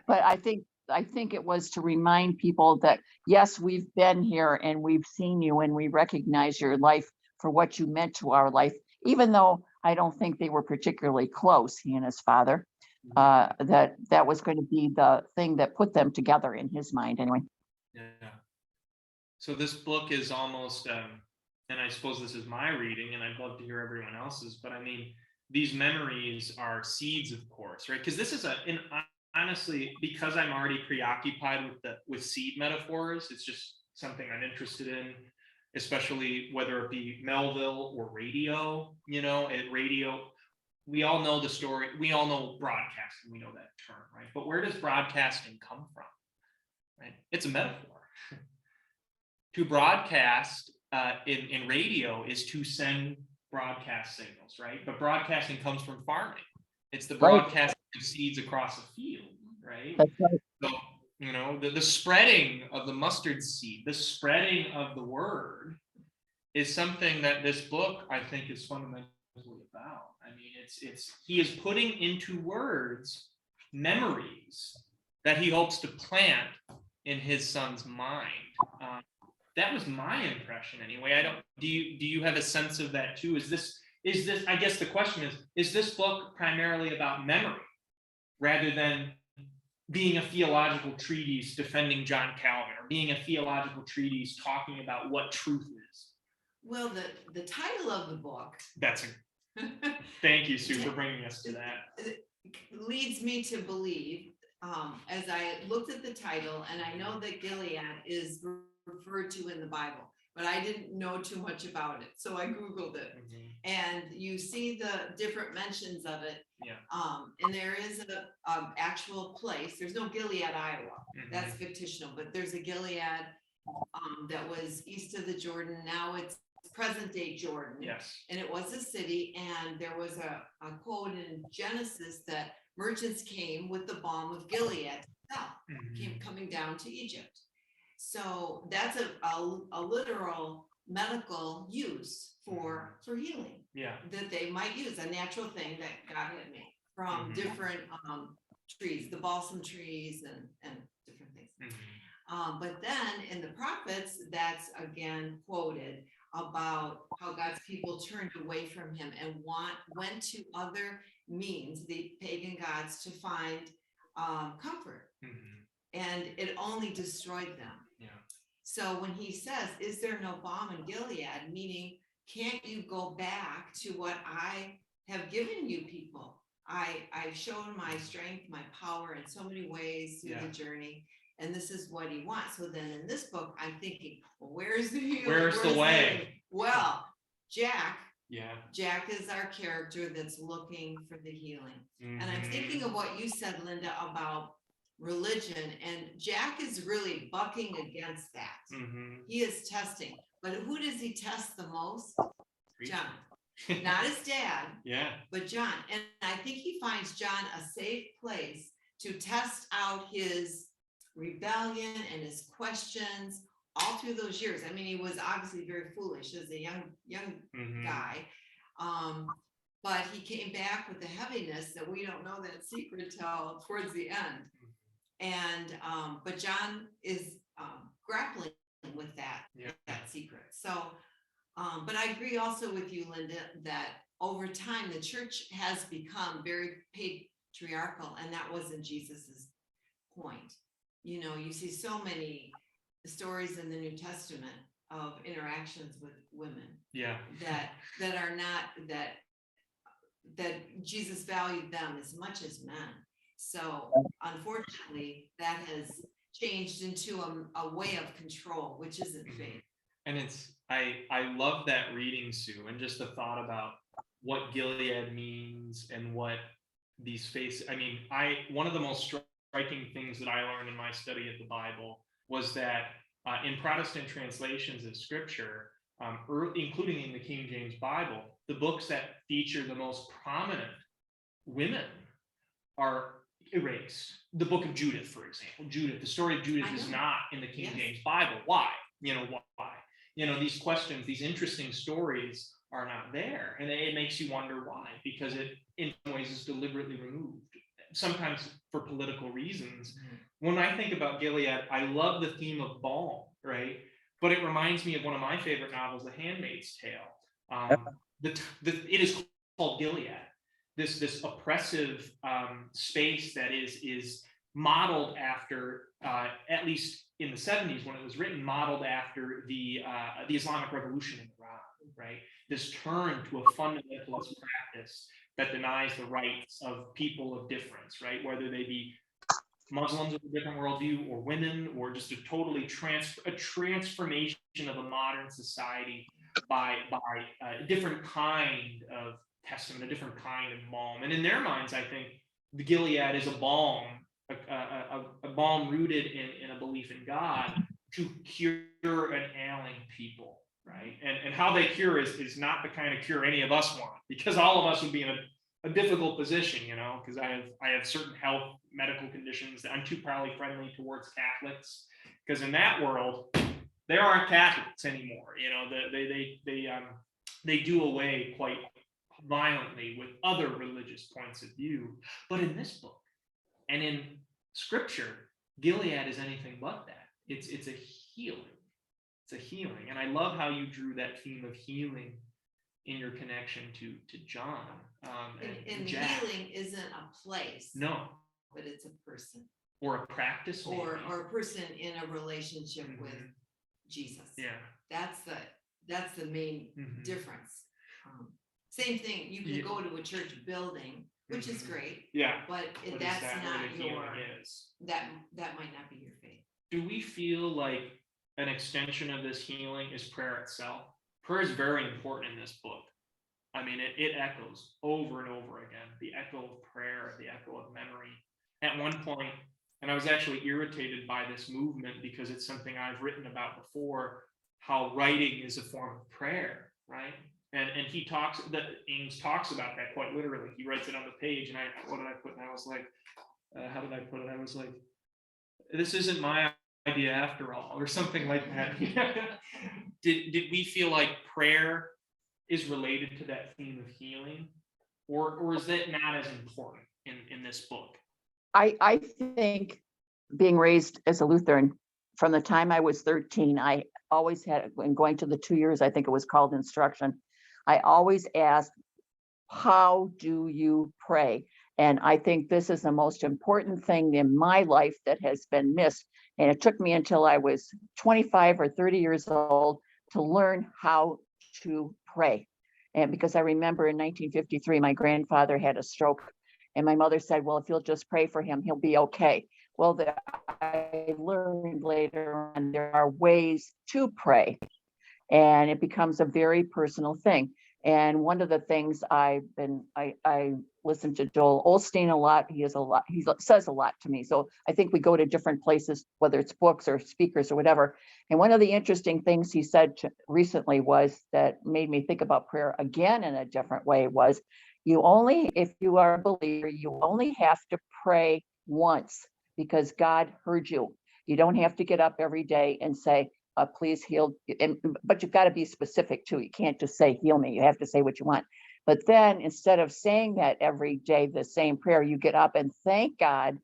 But I think it was to remind people that, yes, we've been here and we've seen you and we recognize your life for what you meant to our life, even though I don't think they were particularly close, he and his father. That was going to be the thing that put them together in his mind anyway. Yeah. So this book is almost, and I suppose this is my reading, and I'd love to hear everyone else's, but I mean, these memories are seeds, of course, right? Because this is honestly, because I'm already preoccupied with seed metaphors, it's just something I'm interested in, especially whether it be Melville or radio. At radio, we all know the story. We all know broadcasting. We know that term, right? But where does broadcasting come from? Right? It's a metaphor. To broadcast in radio is to send broadcast signals, right? But broadcasting comes from farming. It's the broadcasting of seeds across a field, right? That's right. So, the spreading of the mustard seed, the spreading of the word is something that this book, I think, is fundamentally about. I mean, he is putting into words memories that he hopes to plant in his son's mind. That was my impression anyway. Do you have a sense of that too? Is this, I guess the question is this book primarily about memory rather than being a theological treatise defending John Calvin, or being a theological treatise talking about what truth is. Well, the title of the book Thank you, Sue, for bringing us to that. leads me to believe, as I looked at the title, and I know that Gilead is referred to in the Bible, but I didn't know too much about it, so I Googled it. And you see the different mentions of it. Yeah. And there is a actual place. There's no Gilead, Iowa. That's fictional, but there's a Gilead that was east of the Jordan. Now it's present day Jordan. Yes. And it was a city, and there was a quote in Genesis that merchants came with the balm of Gilead to sell, coming down to Egypt. So that's a literal medical use for healing. Yeah. That they might use, a natural thing that God had made from different trees, the balsam trees and different things. But then in the prophets, that's again quoted about how God's people turned away from him and went to other means, the pagan gods, to find comfort. And it only destroyed them. Yeah. So when he says, is there no balm in Gilead? Meaning, can't you go back to what I have given you people? I've shown my strength, my power in so many ways through the journey. And this is what he wants. So then in this book, I'm thinking, well, where's the healing? Where's the way? Well, Jack is our character that's looking for the healing. And I'm thinking of what you said, Linda, about religion, and Jack is really bucking against that. He is testing, but who does he test the most? John. Not his dad, but John. And I think he finds John a safe place to test out his rebellion and his questions all through those years. I mean, he was obviously very foolish as a young guy. But he came back with a heaviness that we don't know that secret till towards the end. And but John is grappling with that secret. So but I agree also with you, Linda, that over time the church has become very patriarchal, and that wasn't Jesus's point. You know, you see so many stories in the New Testament of interactions with women that are not that Jesus valued them as much as men. So unfortunately, that has changed into a way of control, which isn't faith. And I love that reading, Sue, and just the thought about what Gilead means and what these faces. I mean, one of the most striking things that I learned in my study of the Bible was that in Protestant translations of Scripture, including in the King James Bible, the books that feature the most prominent women are erased. The book of Judith, for example. Judith, the story of Judith is not in the King James Bible. Why? Why? These questions, these interesting stories are not there. And it makes you wonder why, because it in some ways is deliberately removed, sometimes for political reasons. When I think about Gilead, I love the theme of balm, right? But it reminds me of one of my favorite novels, The Handmaid's Tale. It is called Gilead. This oppressive space that is modeled after, at least in the 70s when it was written, modeled after the Islamic Revolution in Iran, right? This turn to a fundamentalist practice that denies the rights of people of difference, right? Whether they be Muslims with a different worldview, or women, or just a totally transformation of a modern society by a different kind of testament, a different kind of balm. And in their minds, I think the Gilead is a balm, a balm rooted in a belief in God to cure an ailing people, right? And how they cure is not the kind of cure any of us want, because all of us would be in a difficult position, because I have certain health medical conditions that I'm too probably friendly towards Catholics, because in that world there aren't Catholics anymore. They do away quite violently with other religious points of view. But in this book and in Scripture, Gilead is anything but that. It's a healing. It's a healing, and I love how you drew that theme of healing in your connection to John and and Jack. healing isn't a place. No, but it's a person. or a practice maybe. or a person in a relationship with Mhm. Jesus. Yeah. That's the main Mhm. difference. Same thing, you can Yeah. go to a church building, which is Mhm. great, Yeah. but But is that's that where not the healing your, is? that might not be your faith. Do we feel like an extension of this healing is prayer itself? Prayer is very important in this book. I mean, it echoes over and over again, the echo of prayer, the echo of memory. At one point, and I was actually irritated by this movement because it's something I've written about before, how writing is a form of prayer, right? And he talks, that Ames talks about that quite literally. He writes it on the page, and what did I put? And I was like, how did I put it? I was like, this isn't my idea after all, or something like that. Did we feel like prayer is related to that theme of healing, or is that not as important in this book? I think being raised as a Lutheran, from the time I was 13, I always had, when going to the 2 years, I think it was called instruction, I always asked, how do you pray? And I think this is the most important thing in my life that has been missed. And it took me until I was 25 or 30 years old to learn how to pray. And because I remember in 1953, my grandfather had a stroke. And my mother said, well, if you'll just pray for him, he'll be okay. Well, I learned later on there are ways to pray, and it becomes a very personal thing. And one of the things I listen to Joel Osteen a lot. He says a lot to me. So I think we go to different places, whether it's books or speakers or whatever. And one of the interesting things he said recently was that made me think about prayer again in a different way was, if you are a believer, you only have to pray once because God heard you. You don't have to get up every day and say, please heal. But you've got to be specific too. You can't just say, heal me. You have to say what you want. But then instead of saying that every day, the same prayer, you get up and thank God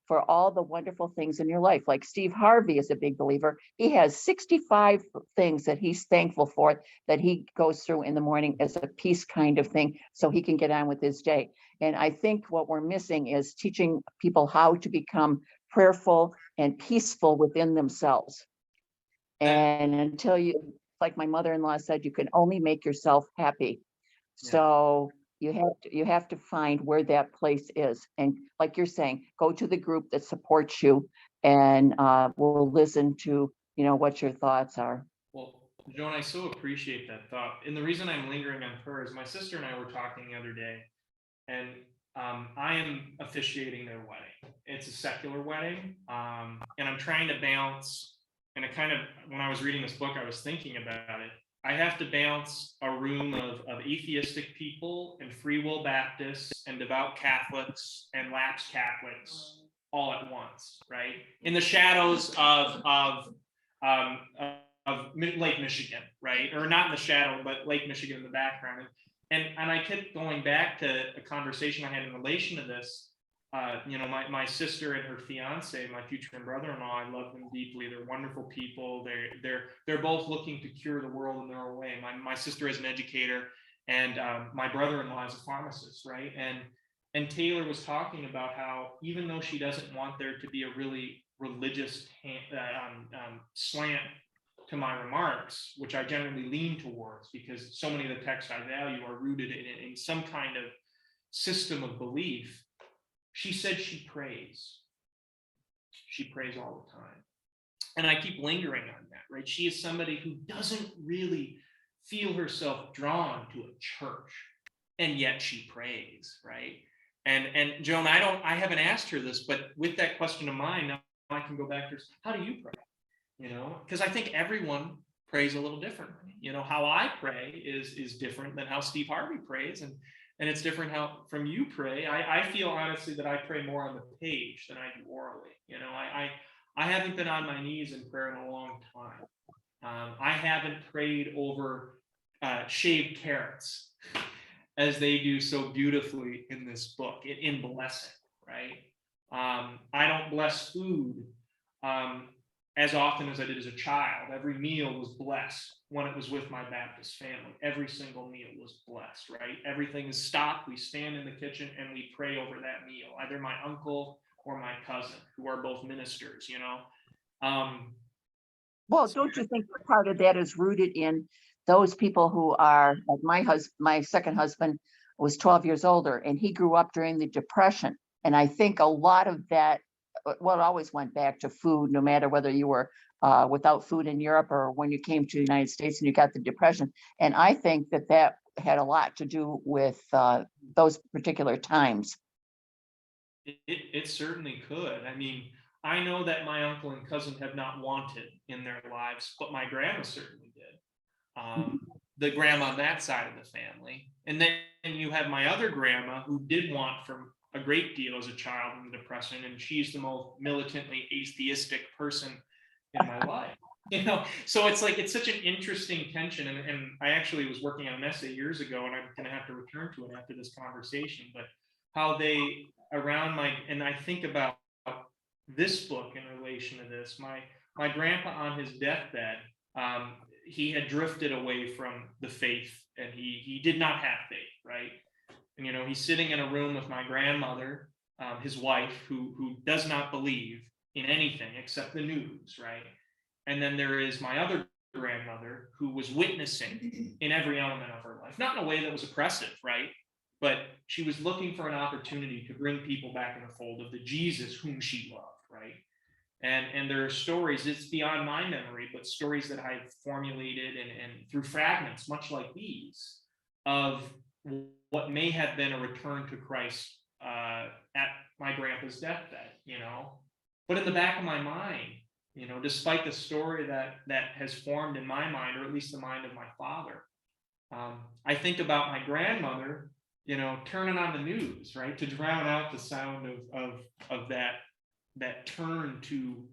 for all the wonderful things in your life. Like Steve Harvey is a big believer. He has 65 things that he's thankful for that he goes through in the morning as a peace kind of thing so he can get on with his day. And I think what we're missing is teaching people how to become prayerful and peaceful within themselves. And until you, like my mother-in-law said, you can only make yourself happy. Yeah. So you have to find where that place is. And like you're saying, go to the group that supports you and we'll listen to, what your thoughts are. Well, Joan, I so appreciate that thought. And the reason I'm lingering on prayer is my sister and I were talking the other day, and I am officiating their wedding. It's a secular wedding, and I'm trying to balance, and when I was reading this book, I was thinking about it. I have to balance a room of atheistic people and free will Baptists and devout Catholics and lapsed Catholics all at once, right? In the shadows um, Lake Michigan, right? Or not in the shadow, but Lake Michigan in the background. And I kept going back to a conversation I had in relation to this. My sister and her fiance, my future brother-in-law, I love them deeply. They're wonderful people. They're both looking to cure the world in their own way. My sister is an educator, and my brother-in-law is a pharmacist, right? And Taylor was talking about how even though she doesn't want there to be a really religious slant to my remarks, which I generally lean towards because so many of the texts I value are rooted in some kind of system of belief. She said she prays. She prays all the time. And I keep lingering on that, right? She is somebody who doesn't really feel herself drawn to a church, and yet she prays, right? And Joan, I haven't asked her this, but with that question of mine, now I can go back to her, how do you pray? Because I think everyone prays a little differently. How I pray is different than how Steve Harvey prays, and it's different how from you pray. I feel honestly that I pray more on the page than I do orally. I haven't been on my knees in prayer in a long time. I haven't prayed over shaved carrots as they do so beautifully in this book, in blessing, right? I don't bless food as often as I did as a child. Every meal was blessed when it was with my Baptist family. Every single meal was blessed, right? Everything is stopped. We stand in the kitchen and we pray over that meal. Either my uncle or my cousin, who are both ministers, you know. Well, don't you think that part of that is rooted in those people who are, like my second husband was 12 years older and he grew up during the Depression. And I think a lot of that, well, it always went back to food, no matter whether you were without food in Europe or when you came to the United States and you got the Depression. And I think that that had a lot to do with those particular times. It certainly could. I mean, I know that my uncle and cousin have not wanted in their lives, but my grandma certainly did. The grandma on that side of the family. And then you have my other grandma who did want for a great deal as a child in the Depression, and she's the most militantly atheistic person in my life. You know, so it's like, it's such an interesting tension. And I actually was working on an essay years ago, and I'm going to have to return to it after this conversation, but how they and I think about this book in relation to this. My grandpa on his deathbed, he had drifted away from the faith, and he did not have faith, right? And you know, he's sitting in a room with my grandmother, his wife, who does not believe in anything except the news, right? And then there is my other grandmother who was witnessing in every element of her life, not in a way that was oppressive, right? But she was looking for an opportunity to bring people back in the fold of the Jesus whom she loved, right? And there are stories, it's beyond my memory, but stories that I've formulated and through fragments, much like these, of what may have been a return to Christ at my grandpa's deathbed, you know. But in the back of my mind, you know, despite the story that has formed in my mind, or at least the mind of my father, I think about my grandmother, you know, turning on the news, right, to drown out the sound of that turn to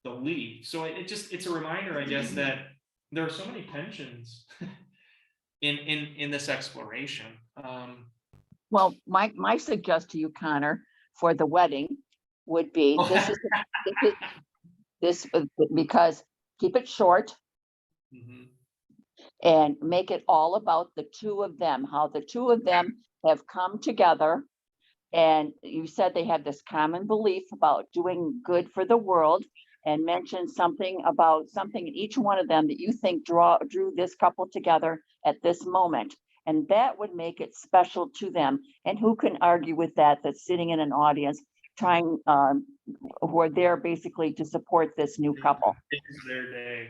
belief. So it's a reminder, I guess, that there are so many tensions in this exploration. Well, my suggest to you, Connor, for the wedding would be because keep it short. Mhm. And make it all about the two of them, how the two of them have come together. And you said they have this common belief about doing good for the world, and mention something about something in each one of them that you think drew this couple together at this moment. And that would make it special to them. And who can argue with that, that's sitting in an audience trying, who are there basically to support this new couple. It's their day.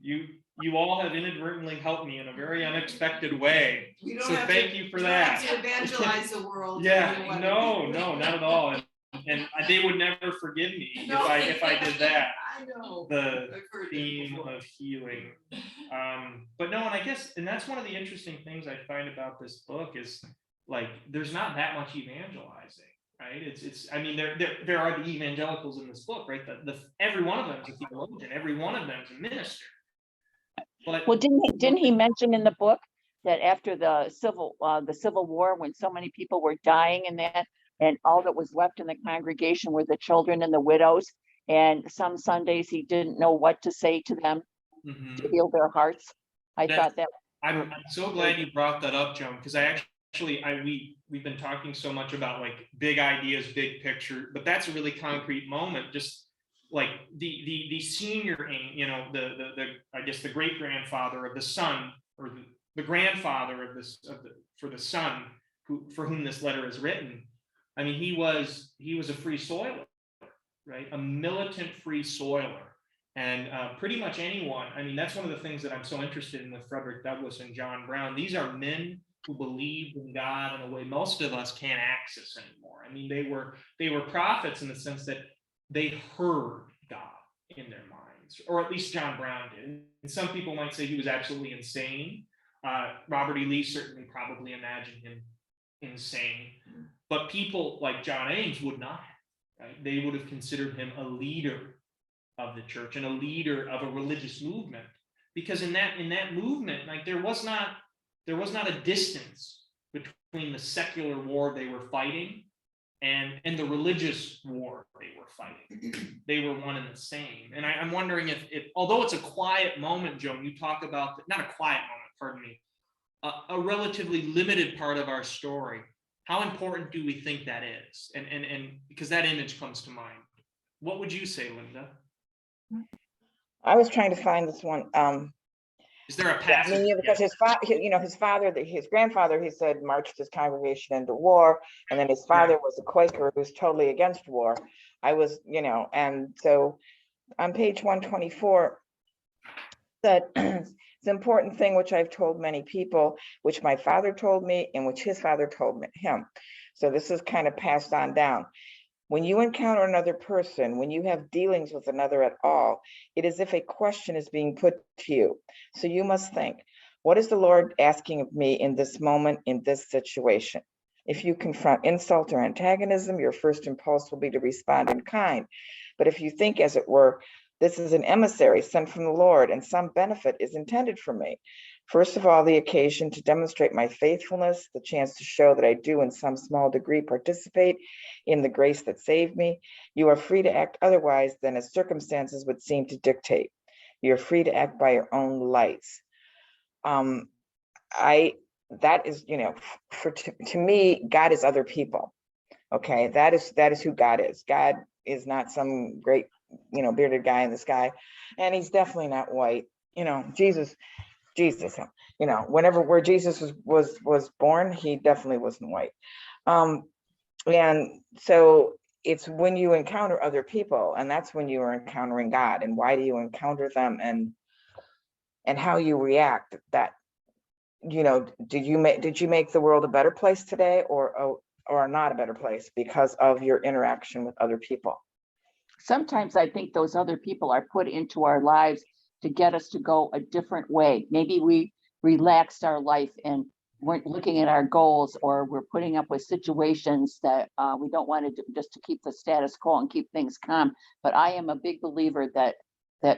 You all have inadvertently helped me in a very unexpected way. So thank you for that. To evangelize the world. Yeah, no, not at all. And they would never forgive me if I did that. I know. The theme of healing. But no, and I guess, and that's one of the interesting things I find about this book is, like, there's not that much evangelizing, right? It's I mean, there are the evangelicals in this book, right? Every one of them is a theologian, every one of them is a minister. But Well, didn't he mention in the book that after the Civil War, when so many people were dying in that, and all that was left in the congregation were the children and the widows, and some Sundays he didn't know what to say to them to heal their hearts. I thought that. I'm so glad you brought that up, Joan, because we've been talking so much about, like, big ideas, big picture, but that's a really concrete moment. Just like the senior, you know, the I guess the great grandfather of the son, or the grandfather of for the son for whom this letter is written. I mean, he was a free soiler, right? A militant free soiler. And pretty much anyone, I mean, that's one of the things that I'm so interested in with Frederick Douglass and John Brown. These are men who believed in God in a way most of us can't access anymore. I mean, they were prophets in the sense that they heard God in their minds, or at least John Brown did. And some people might say he was absolutely insane. Robert E. Lee certainly probably imagined him insane. But people like John Ames would not have, right? They would have considered him a leader of the church and a leader of a religious movement, because in that movement, like, there was not a distance between the secular war they were fighting and the religious war they were fighting. They were one and the same. And I'm wondering if although it's a quiet moment, Joan, you talk about not a quiet moment, pardon me, a relatively limited part of our story, how important do we think that is? And because that image comes to mind. What would you say, Linda? I was trying to find this one. Is there a Yeah, I passage? mean, yeah, because his father, his grandfather, he said, marched his congregation into war, and then his father was a Quaker who was totally against war. I was, and so on page 124, that it's an important thing which I've told many people, which my father told me, and which his father told him. So this is kind of passed on down. When you encounter another person, when you have dealings with another at all, it is as if a question is being put to you. So you must think, what is the Lord asking of me in this moment, in this situation? If you confront insult or antagonism, your first impulse will be to respond in kind. But if you think, as it were, this is an emissary sent from the Lord, and some benefit is intended for me. First of all, the occasion to demonstrate my faithfulness, the chance to show that I do in some small degree participate in the grace that saved me. You are free to act otherwise than as circumstances would seem to dictate. You're free to act by your own lights. That is, to me, God is other people. Okay, that is who God is. God is not some great, bearded guy in the sky, and he's definitely not white. Jesus, where Jesus was born, he definitely wasn't white. And so it's when you encounter other people, and that's when you are encountering God. And why do you encounter them, and how you react? That, did you make the world a better place today, or not a better place because of your interaction with other people? Sometimes I think those other people are put into our lives to get us to go a different way. Maybe we relaxed our life and weren't looking at our goals, or we're putting up with situations that we don't want to do, just to keep the status quo and keep things calm. But I am a big believer that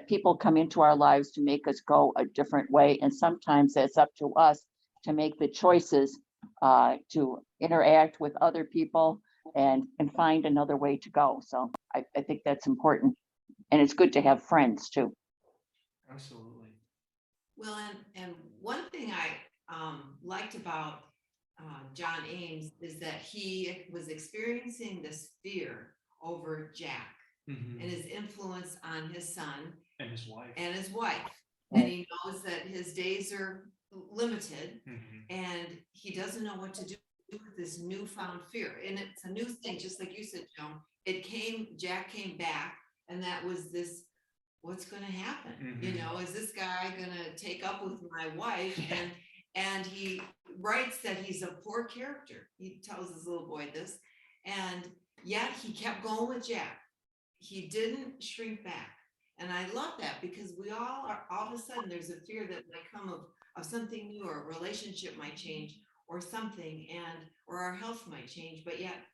people come into our lives to make us go a different way. And sometimes it's up to us to make the choices to interact with other people and find another way to go. So I think that's important. And it's good to have friends too. Absolutely. Well, and one thing I liked about John Ames is that he was experiencing this fear over Jack Mhm. and his influence on his son And his wife. And he knows that his days are limited, Mhm. and he doesn't know what to do with this newfound fear. And it's a new thing, just like you said, Joan. Jack came back, and that was this, what's going to happen? Mhm. Is this guy going to take up with my wife? Yeah. And he writes that he's a poor character. He tells his little boy this, and yet he kept going with Jack. He didn't shrink back. And I love that, because we all of a sudden, there's a fear that might come of something new, or a relationship might change, or something, or our health might change. But yet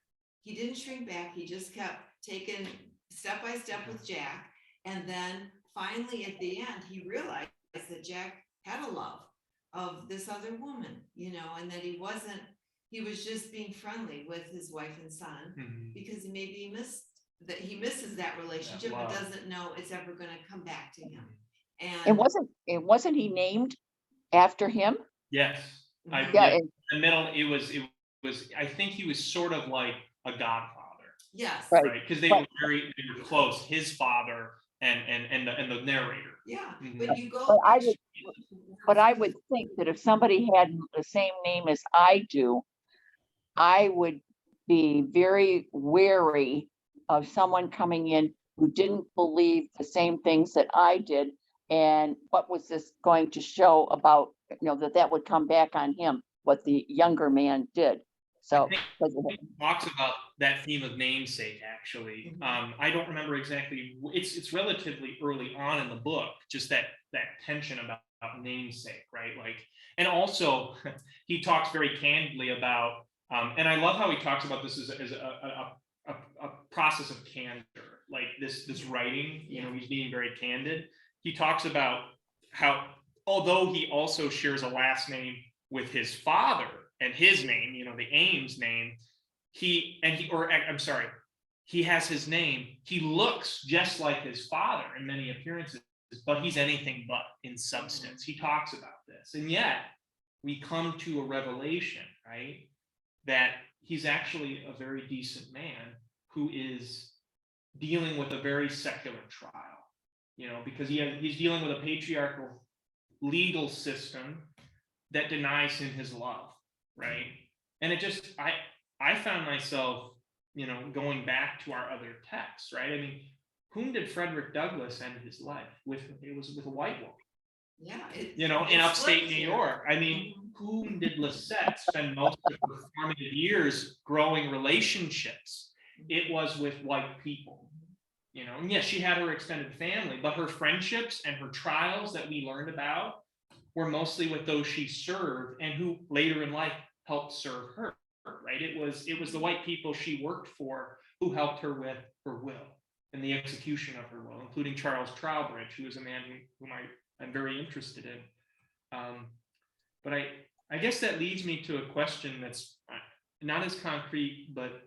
he didn't shrink back. He just kept taking step by step with Jack. And then finally at the end, he realized that Jack had a love of this other woman, and that he was just being friendly with his wife and son, Mhm. because he misses that relationship, That but love. doesn't know it's ever going to come back to him. It And wasn't he named after him? Yes. Yeah, In the middle, it was, I think he was sort of like a godfather, yes, right. right? Because they But were close, his father and the narrator. yeah. Mhm. But you go but I through would but I would think that if somebody had the same name as I do, I would be very wary of someone coming in who didn't believe the same things that I did. And what was this going to show about, that would come back on him, what the younger man did. So, He talks about that theme of namesake, actually. I don't remember exactly. It's relatively early on in the book, just that tension about namesake, right? Like, and also he talks very candidly about, and I love how he talks about this as a process of candor, like this writing. He's being very candid. He talks about how, although he also shares a last name with his father and his name, the Ames name, he has his name. He looks just like his father in many appearances, but he's anything but in substance. He talks about this. And yet we come to a revelation, right? That he's actually a very decent man who is dealing with a very secular trial, because he's dealing with a patriarchal legal system that denies him his love, right? And it just, I found myself, going back to our other texts, right? I mean, whom did Frederick Douglass end his life with? It was with a white woman. Yeah. In upstate New York. I mean, whom did Lisette spend most of her formative years growing relationships? It was with white people, and yes, she had her extended family, but her friendships and her trials that we learned about were mostly with those she served and who later in life helped serve her, right? It was the white people she worked for who helped her with her will and the execution of her will, including Charles Trowbridge, who was a man whom I'm very interested in. But I guess that leads me to a question that's not as concrete, but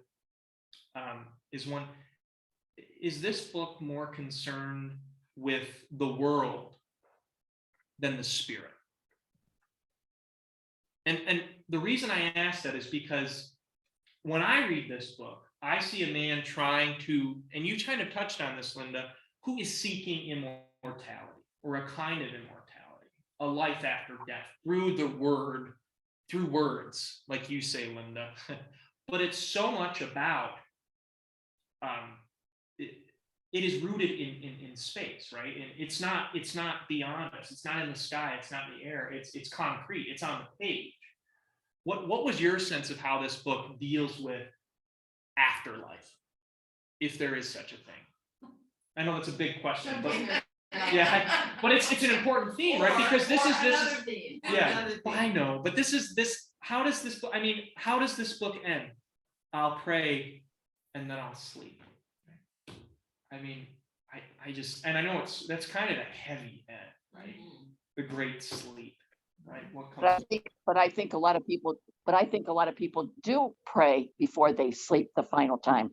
is this book more concerned with the world than the spirit? And the reason I ask that is because when I read this book, I see a man trying to, and you kind of touched on this, Linda, who is seeking immortality, or a kind of immortality, a life after death, through words, like you say, Linda. But it's so much about, it is rooted in space, right? And it's not beyond us. It's not in the sky. It's not in the air. It's concrete. It's on the page. What was your sense of how this book deals with afterlife, if there is such a thing? I know that's a big question, but yeah, but it's an important theme, right? Because this is yeah. I know, but how does this book end? I'll pray and then I'll sleep. I mean, I just, and I know that's kind of a heavy end, right? The great sleep, right? What comes? But I think a lot of people do pray before they sleep the final time.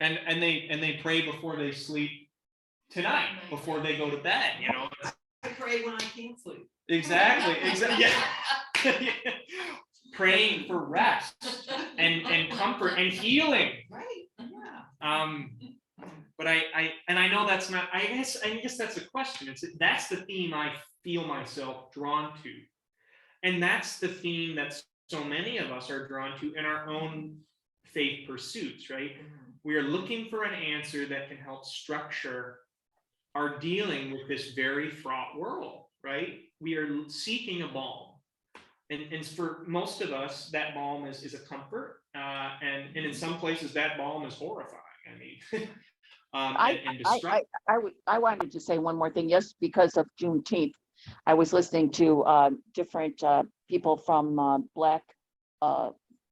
And they pray before they sleep tonight, before they go to bed. I pray when I can't sleep. Exactly. Yeah. Praying for rest and comfort and healing. Right. Yeah. But I know that's not. I guess that's a question. That's the theme I feel myself drawn to, and that's the theme that so many of us are drawn to in our own faith pursuits. Right? We are looking for an answer that can help structure our dealing with this very fraught world. Right? We are seeking a balm, and for most of us, that balm is a comfort, and in some places that balm is horrifying. I mean. I wanted to say one more thing. Yes, because of Juneteenth, I was listening to different people from Black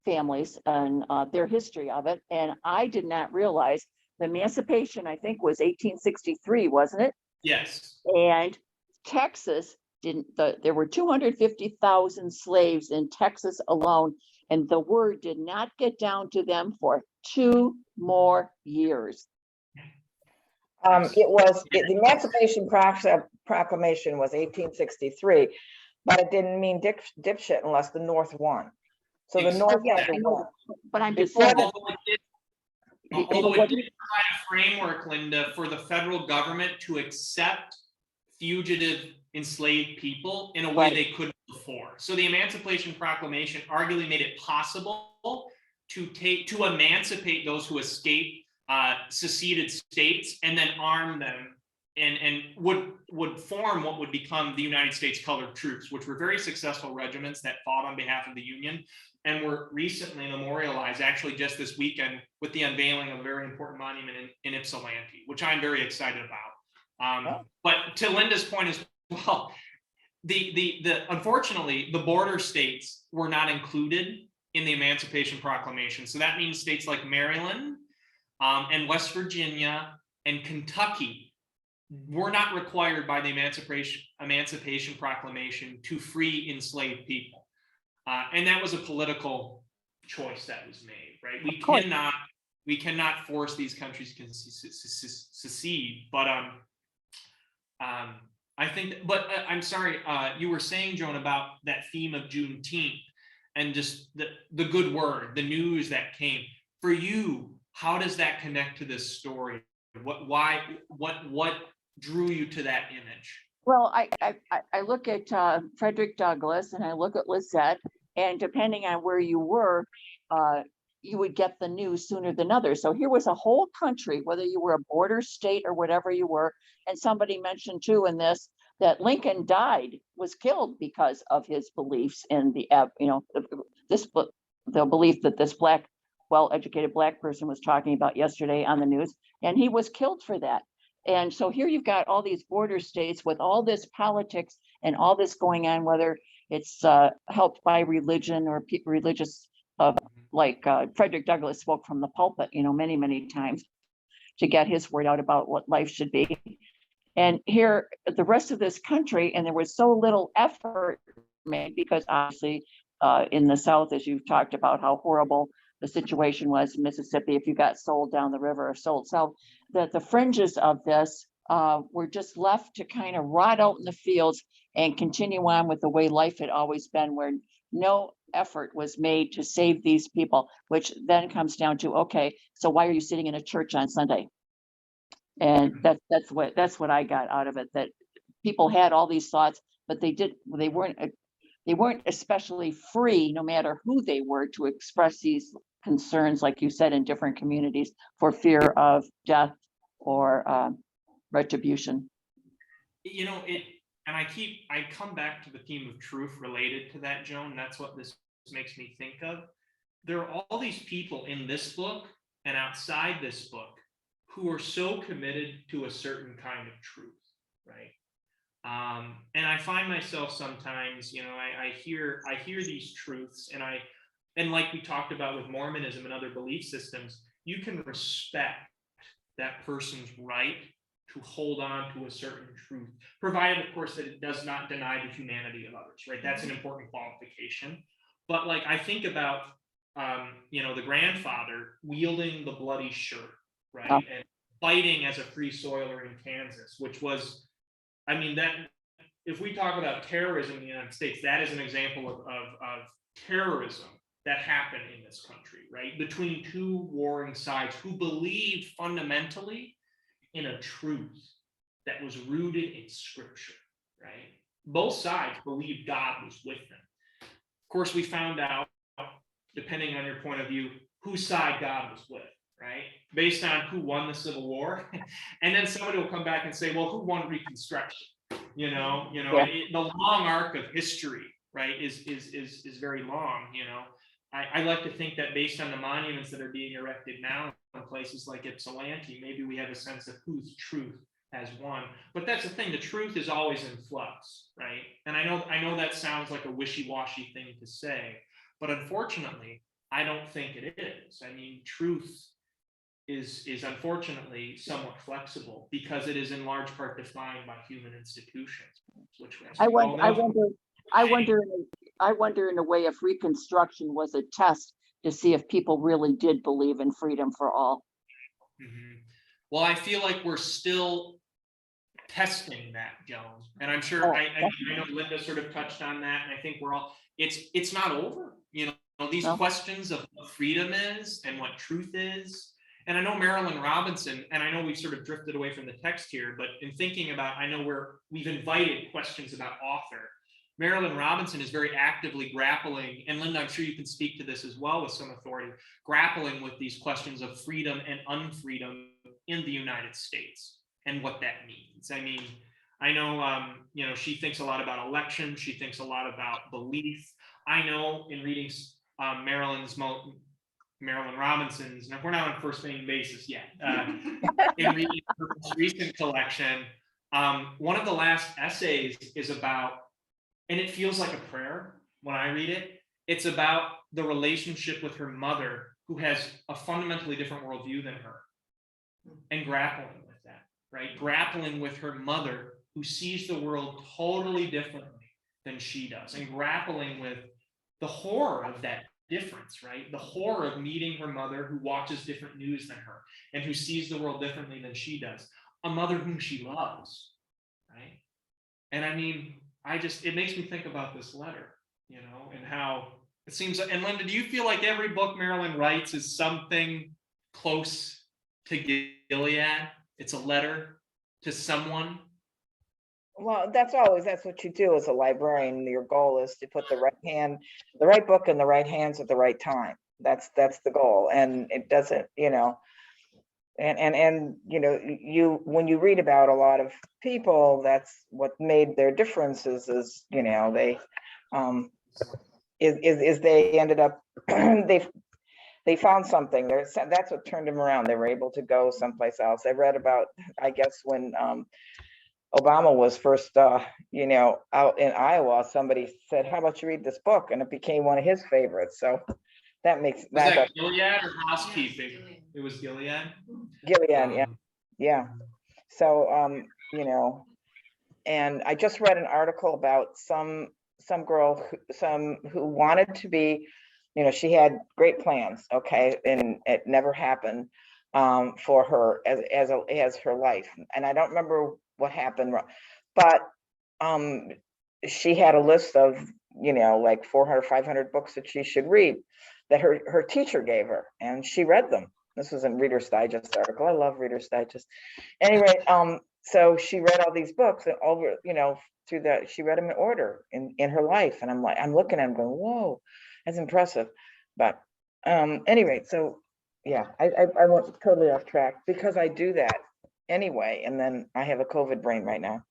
families and their history of it, and I did not realize the emancipation, I think, was 1863, wasn't it? Yes. And Texas there were 250,000 slaves in Texas alone, and the word did not get down to them for 2 more years. The Emancipation Proclamation was 1863, but it didn't mean dipshit unless the North won. So the North had to win. But I'm just saying. Although it did provide a framework, Linda, for the federal government to accept fugitive enslaved people in a way they couldn't before. So the Emancipation Proclamation arguably made it possible to emancipate those who escaped seceded states and then arm them and would form what would become the United States Colored Troops, which were very successful regiments that fought on behalf of the Union and were recently memorialized, actually just this weekend, with the unveiling of a very important monument in Ypsilanti, which I'm very excited about. But to Linda's point as well, unfortunately, the border states were not included in the Emancipation Proclamation. So that means states like Maryland, and West Virginia and Kentucky were not required by the Emancipation Proclamation to free enslaved people. And that was a political choice that was made, right? We cannot force these countries to secede, but I think, I'm sorry, you were saying, Joan, about that theme of Juneteenth. and just the good word, the news that came. For you, how does that connect to this story? What drew you to that image? Well, I look at Frederick Douglass and I look at Lizette, and depending on where you were, you would get the news sooner than others. So here was a whole country, whether you were a border state or whatever you were, and somebody mentioned too in this that Lincoln was killed because of his beliefs in the belief that this well-educated black person was talking about yesterday on the news, and he was killed for that. And so here you've got all these border states with all this politics and all this going on, whether it's helped by religion or religious, like Frederick Douglass spoke from the pulpit, many, many times to get his word out about what life should be. And here, the rest of this country, and there was so little effort made because obviously in the South, as you've talked about how horrible the situation was in Mississippi, if you got sold down the river or sold south, that the fringes of this were just left to kind of rot out in the fields and continue on with the way life had always been, where no effort was made to save these people, which then comes down to, okay, so why are you sitting in a church on Sunday? And that's what I got out of it, that people had all these thoughts, but they weren't especially free, no matter who they were, to express these concerns, like you said, in different communities for fear of death or retribution. And I come back to the theme of truth related to that, Joan. That's what this makes me think of. There are all these people in this book and outside this book who are so committed to a certain kind of truth, right? And I find myself sometimes, I hear these truths, and like we talked about with Mormonism and other belief systems, you can respect that person's right to hold on to a certain truth, provided, of course, that it does not deny the humanity of others, right? That's an important qualification. But like I think about, the grandfather wielding the bloody shirt, right, and fighting as a free soiler in Kansas, which was, that if we talk about terrorism in the United States, that is an example of terrorism that happened in this country, right? Between two warring sides who believed fundamentally in a truth that was rooted in scripture, right? Both sides believed God was with them. Of course, we found out, depending on your point of view, whose side God was with, right? Based on who won the Civil War. And then somebody will come back and say, well, who won Reconstruction? The long arc of history, right, is very long. I like to think that based on the monuments that are being erected now in places like Ypsilanti, maybe we have a sense of whose truth has won. But that's the thing, the truth is always in flux, right? And I know that sounds like a wishy-washy thing to say, but unfortunately, I don't think it is. Truth is unfortunately somewhat flexible because it is in large part defined by human institutions, which I wonder in a way if Reconstruction was a test to see if people really did believe in freedom for all. Mm-hmm. Well, I feel like we're still testing that, Joan, and I'm sure I know Linda sort of touched on that, and I think we're all. It's not over. These questions of what freedom is and what truth is. And I know Marilyn Robinson, and I know we've sort of drifted away from the text here, but in thinking about, I know we've invited questions about author. Marilyn Robinson is very actively grappling, and Linda, I'm sure you can speak to this as well with some authority, grappling with these questions of freedom and unfreedom in the United States and what that means. I know, she thinks a lot about elections. She thinks a lot about belief. I know in reading Marilyn Robinson's, and we're not on first name basis yet, in reading her most recent collection, one of the last essays is about, and it feels like a prayer when I read it, it's about the relationship with her mother, who has a fundamentally different worldview than her, and grappling with that, right? Grappling with her mother, who sees the world totally differently than she does, and grappling with the horror of that difference, right? The horror of meeting her mother, who watches different news than her and who sees the world differently than she does, a mother whom she loves, right? And it makes me think about this letter, and how It seems, and Linda, do you feel like every book Marilyn writes is something close to Gilead? It's a letter to someone. Well, that's what you do as a librarian. Your goal is to put the right book in the right hands at the right time. That's the goal. And it doesn't, and when you read about a lot of people, that's what made their differences is, they is they ended up they found something. That's what turned them around. They were able to go someplace else. I read about, I guess, when Obama was first, out in Iowa, somebody said, "How about you read this book?" And it became one of his favorites. So that makes Was that Gilead or housekeeping? Yes, Gilead. It was Gilead. Gilead, yeah. So, and I just read an article about some girl, who wanted to be, she had great plans, okay, and it never happened for her as her life. And I don't remember what happened, but she had a list of, like 400, 500 books that she should read that her teacher gave her, and she read them. This was in Reader's Digest article. I love Reader's Digest. Anyway, so she read all these books and over, through that, she read them in order in her life. And I'm looking at them going, whoa, that's impressive. But anyway, so yeah, I went totally off track because I do that anyway. And then I have a COVID brain right now.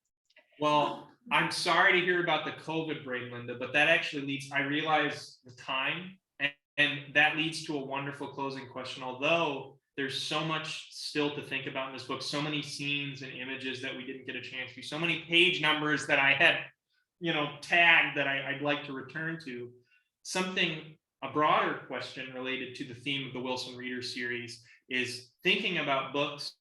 Well, I'm sorry to hear about the COVID brain, Linda, but that actually leads, I realize the time, and that leads to a wonderful closing question. Although there's so much still to think about in this book, so many scenes and images that we didn't get a chance to, so many page numbers that I had, tagged that I'd like to return to. A broader question related to the theme of the Wilson Reader series is thinking about books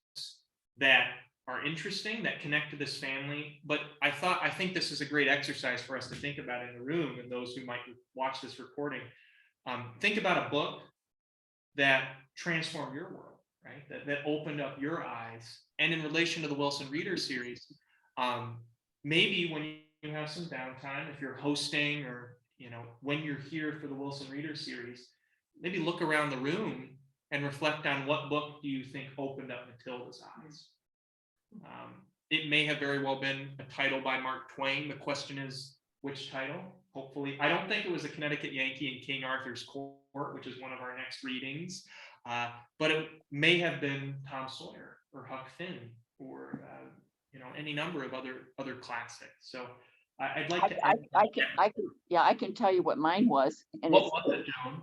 that are interesting, that connect to this family. But I think this is a great exercise for us to think about in the room, and those who might watch this recording. Think about a book that transformed your world, right? That opened up your eyes. And in relation to the Wilson Reader series, maybe when you have some downtime, if you're hosting or, when you're here for the Wilson Reader series, maybe look around the room and reflect on what book do you think opened up Matilda's eyes. It may have very well been a title by Mark Twain. The question is, which title? Hopefully, I don't think it was a Connecticut Yankee in King Arthur's Court, which is one of our next readings, but it may have been Tom Sawyer or Huck Finn or any number of other classics. So I'd like to. I can tell you what mine was. And what was it, Joan?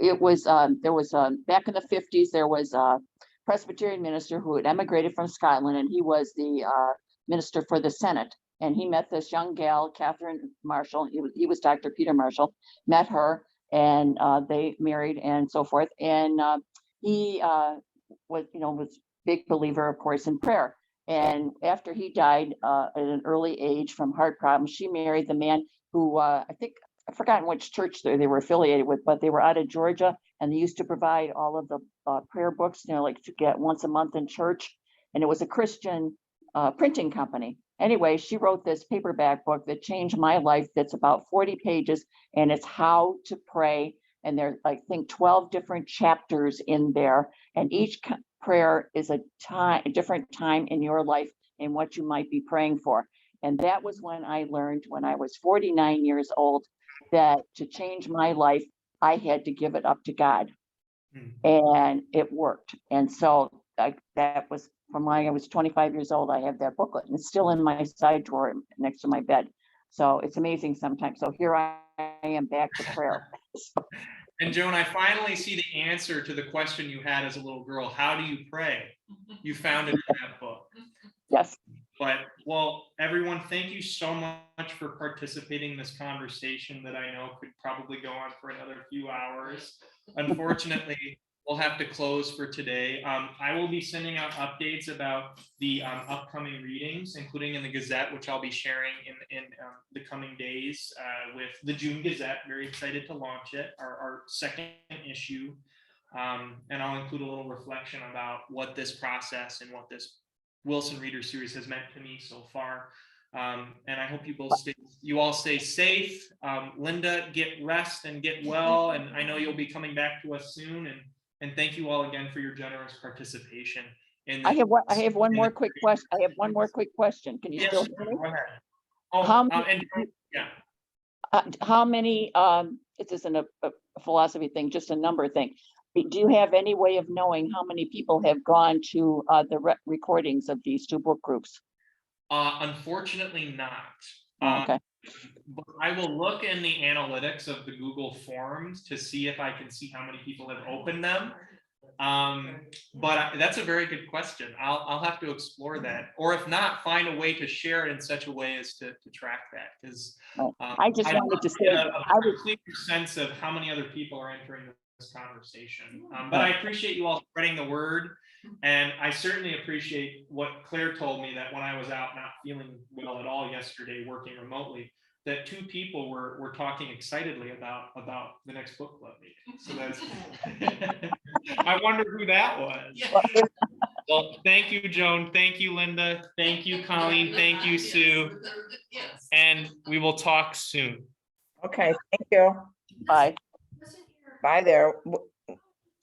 It was there was back in the 50s, there was a Presbyterian minister who had emigrated from Scotland, and he was the minister for the Senate. And he met this young gal, Catherine Marshall. He was Dr. Peter Marshall, met her, and they married and so forth. And he was a big believer, of course, in prayer. And after he died at an early age from heart problems, she married the man who I've forgotten which church they were affiliated with, but they were out of Georgia, and they used to provide all of the prayer books, like to get once a month in church. And it was a Christian printing company. Anyway, she wrote this paperback book that changed my life. That's about 40 pages, and it's how to pray. And there's, I think, 12 different chapters in there, and each prayer is a different time in your life and what you might be praying for. And that was when I learned, when I was 49 years old, that to change my life, I had to give it up to God. And it worked. And so that was from when I was 25 years old. I have that booklet, and it's still in my side drawer next to my bed. So it's amazing sometimes. So here I am back to prayer. And Joan, I finally see the answer to the question you had as a little girl. How do you pray? You found it in that book. Yes. But, well, everyone, thank you so much for participating in this conversation that I know could probably go on for another few hours. Unfortunately, we'll have to close for today. I will be sending out updates about the upcoming readings, including in the Gazette, which I'll be sharing in the coming days with the June Gazette. Very excited to launch it, our second issue. And I'll include a little reflection about what this process and what this Wilson Reader series has meant to me so far. And I hope you all stay safe. Linda, get rest and get well. And I know you'll be coming back to us soon. And thank you all again for your generous participation. I have one more quick question. I have one more quick question. Can you Yes, still hear me? go ahead. Oh, How yeah. How many, this isn't a philosophy thing, just a number thing. Do you have any way of knowing how many people have gone to the recordings of these two book groups? Unfortunately not. Oh, okay. But I will look in the analytics of the Google Forms to see if I can see how many people have opened them. But that's a very good question. I'll have to explore that, or if not, find a way to share it in such a way as to track that. Because I just wanted to say, a clear sense of how many other people are entering this conversation. But I appreciate you all spreading the word, and I certainly appreciate what Claire told me, that when I was out not feeling well at all yesterday, working remotely, that two people were talking excitedly about the next book club meeting. So that's I wonder who that was. Well, thank you, Joan. Thank you, Linda. Thank you, Colleen. Thank you, Sue. And we will talk soon. Okay, thank you. bye. Bye there.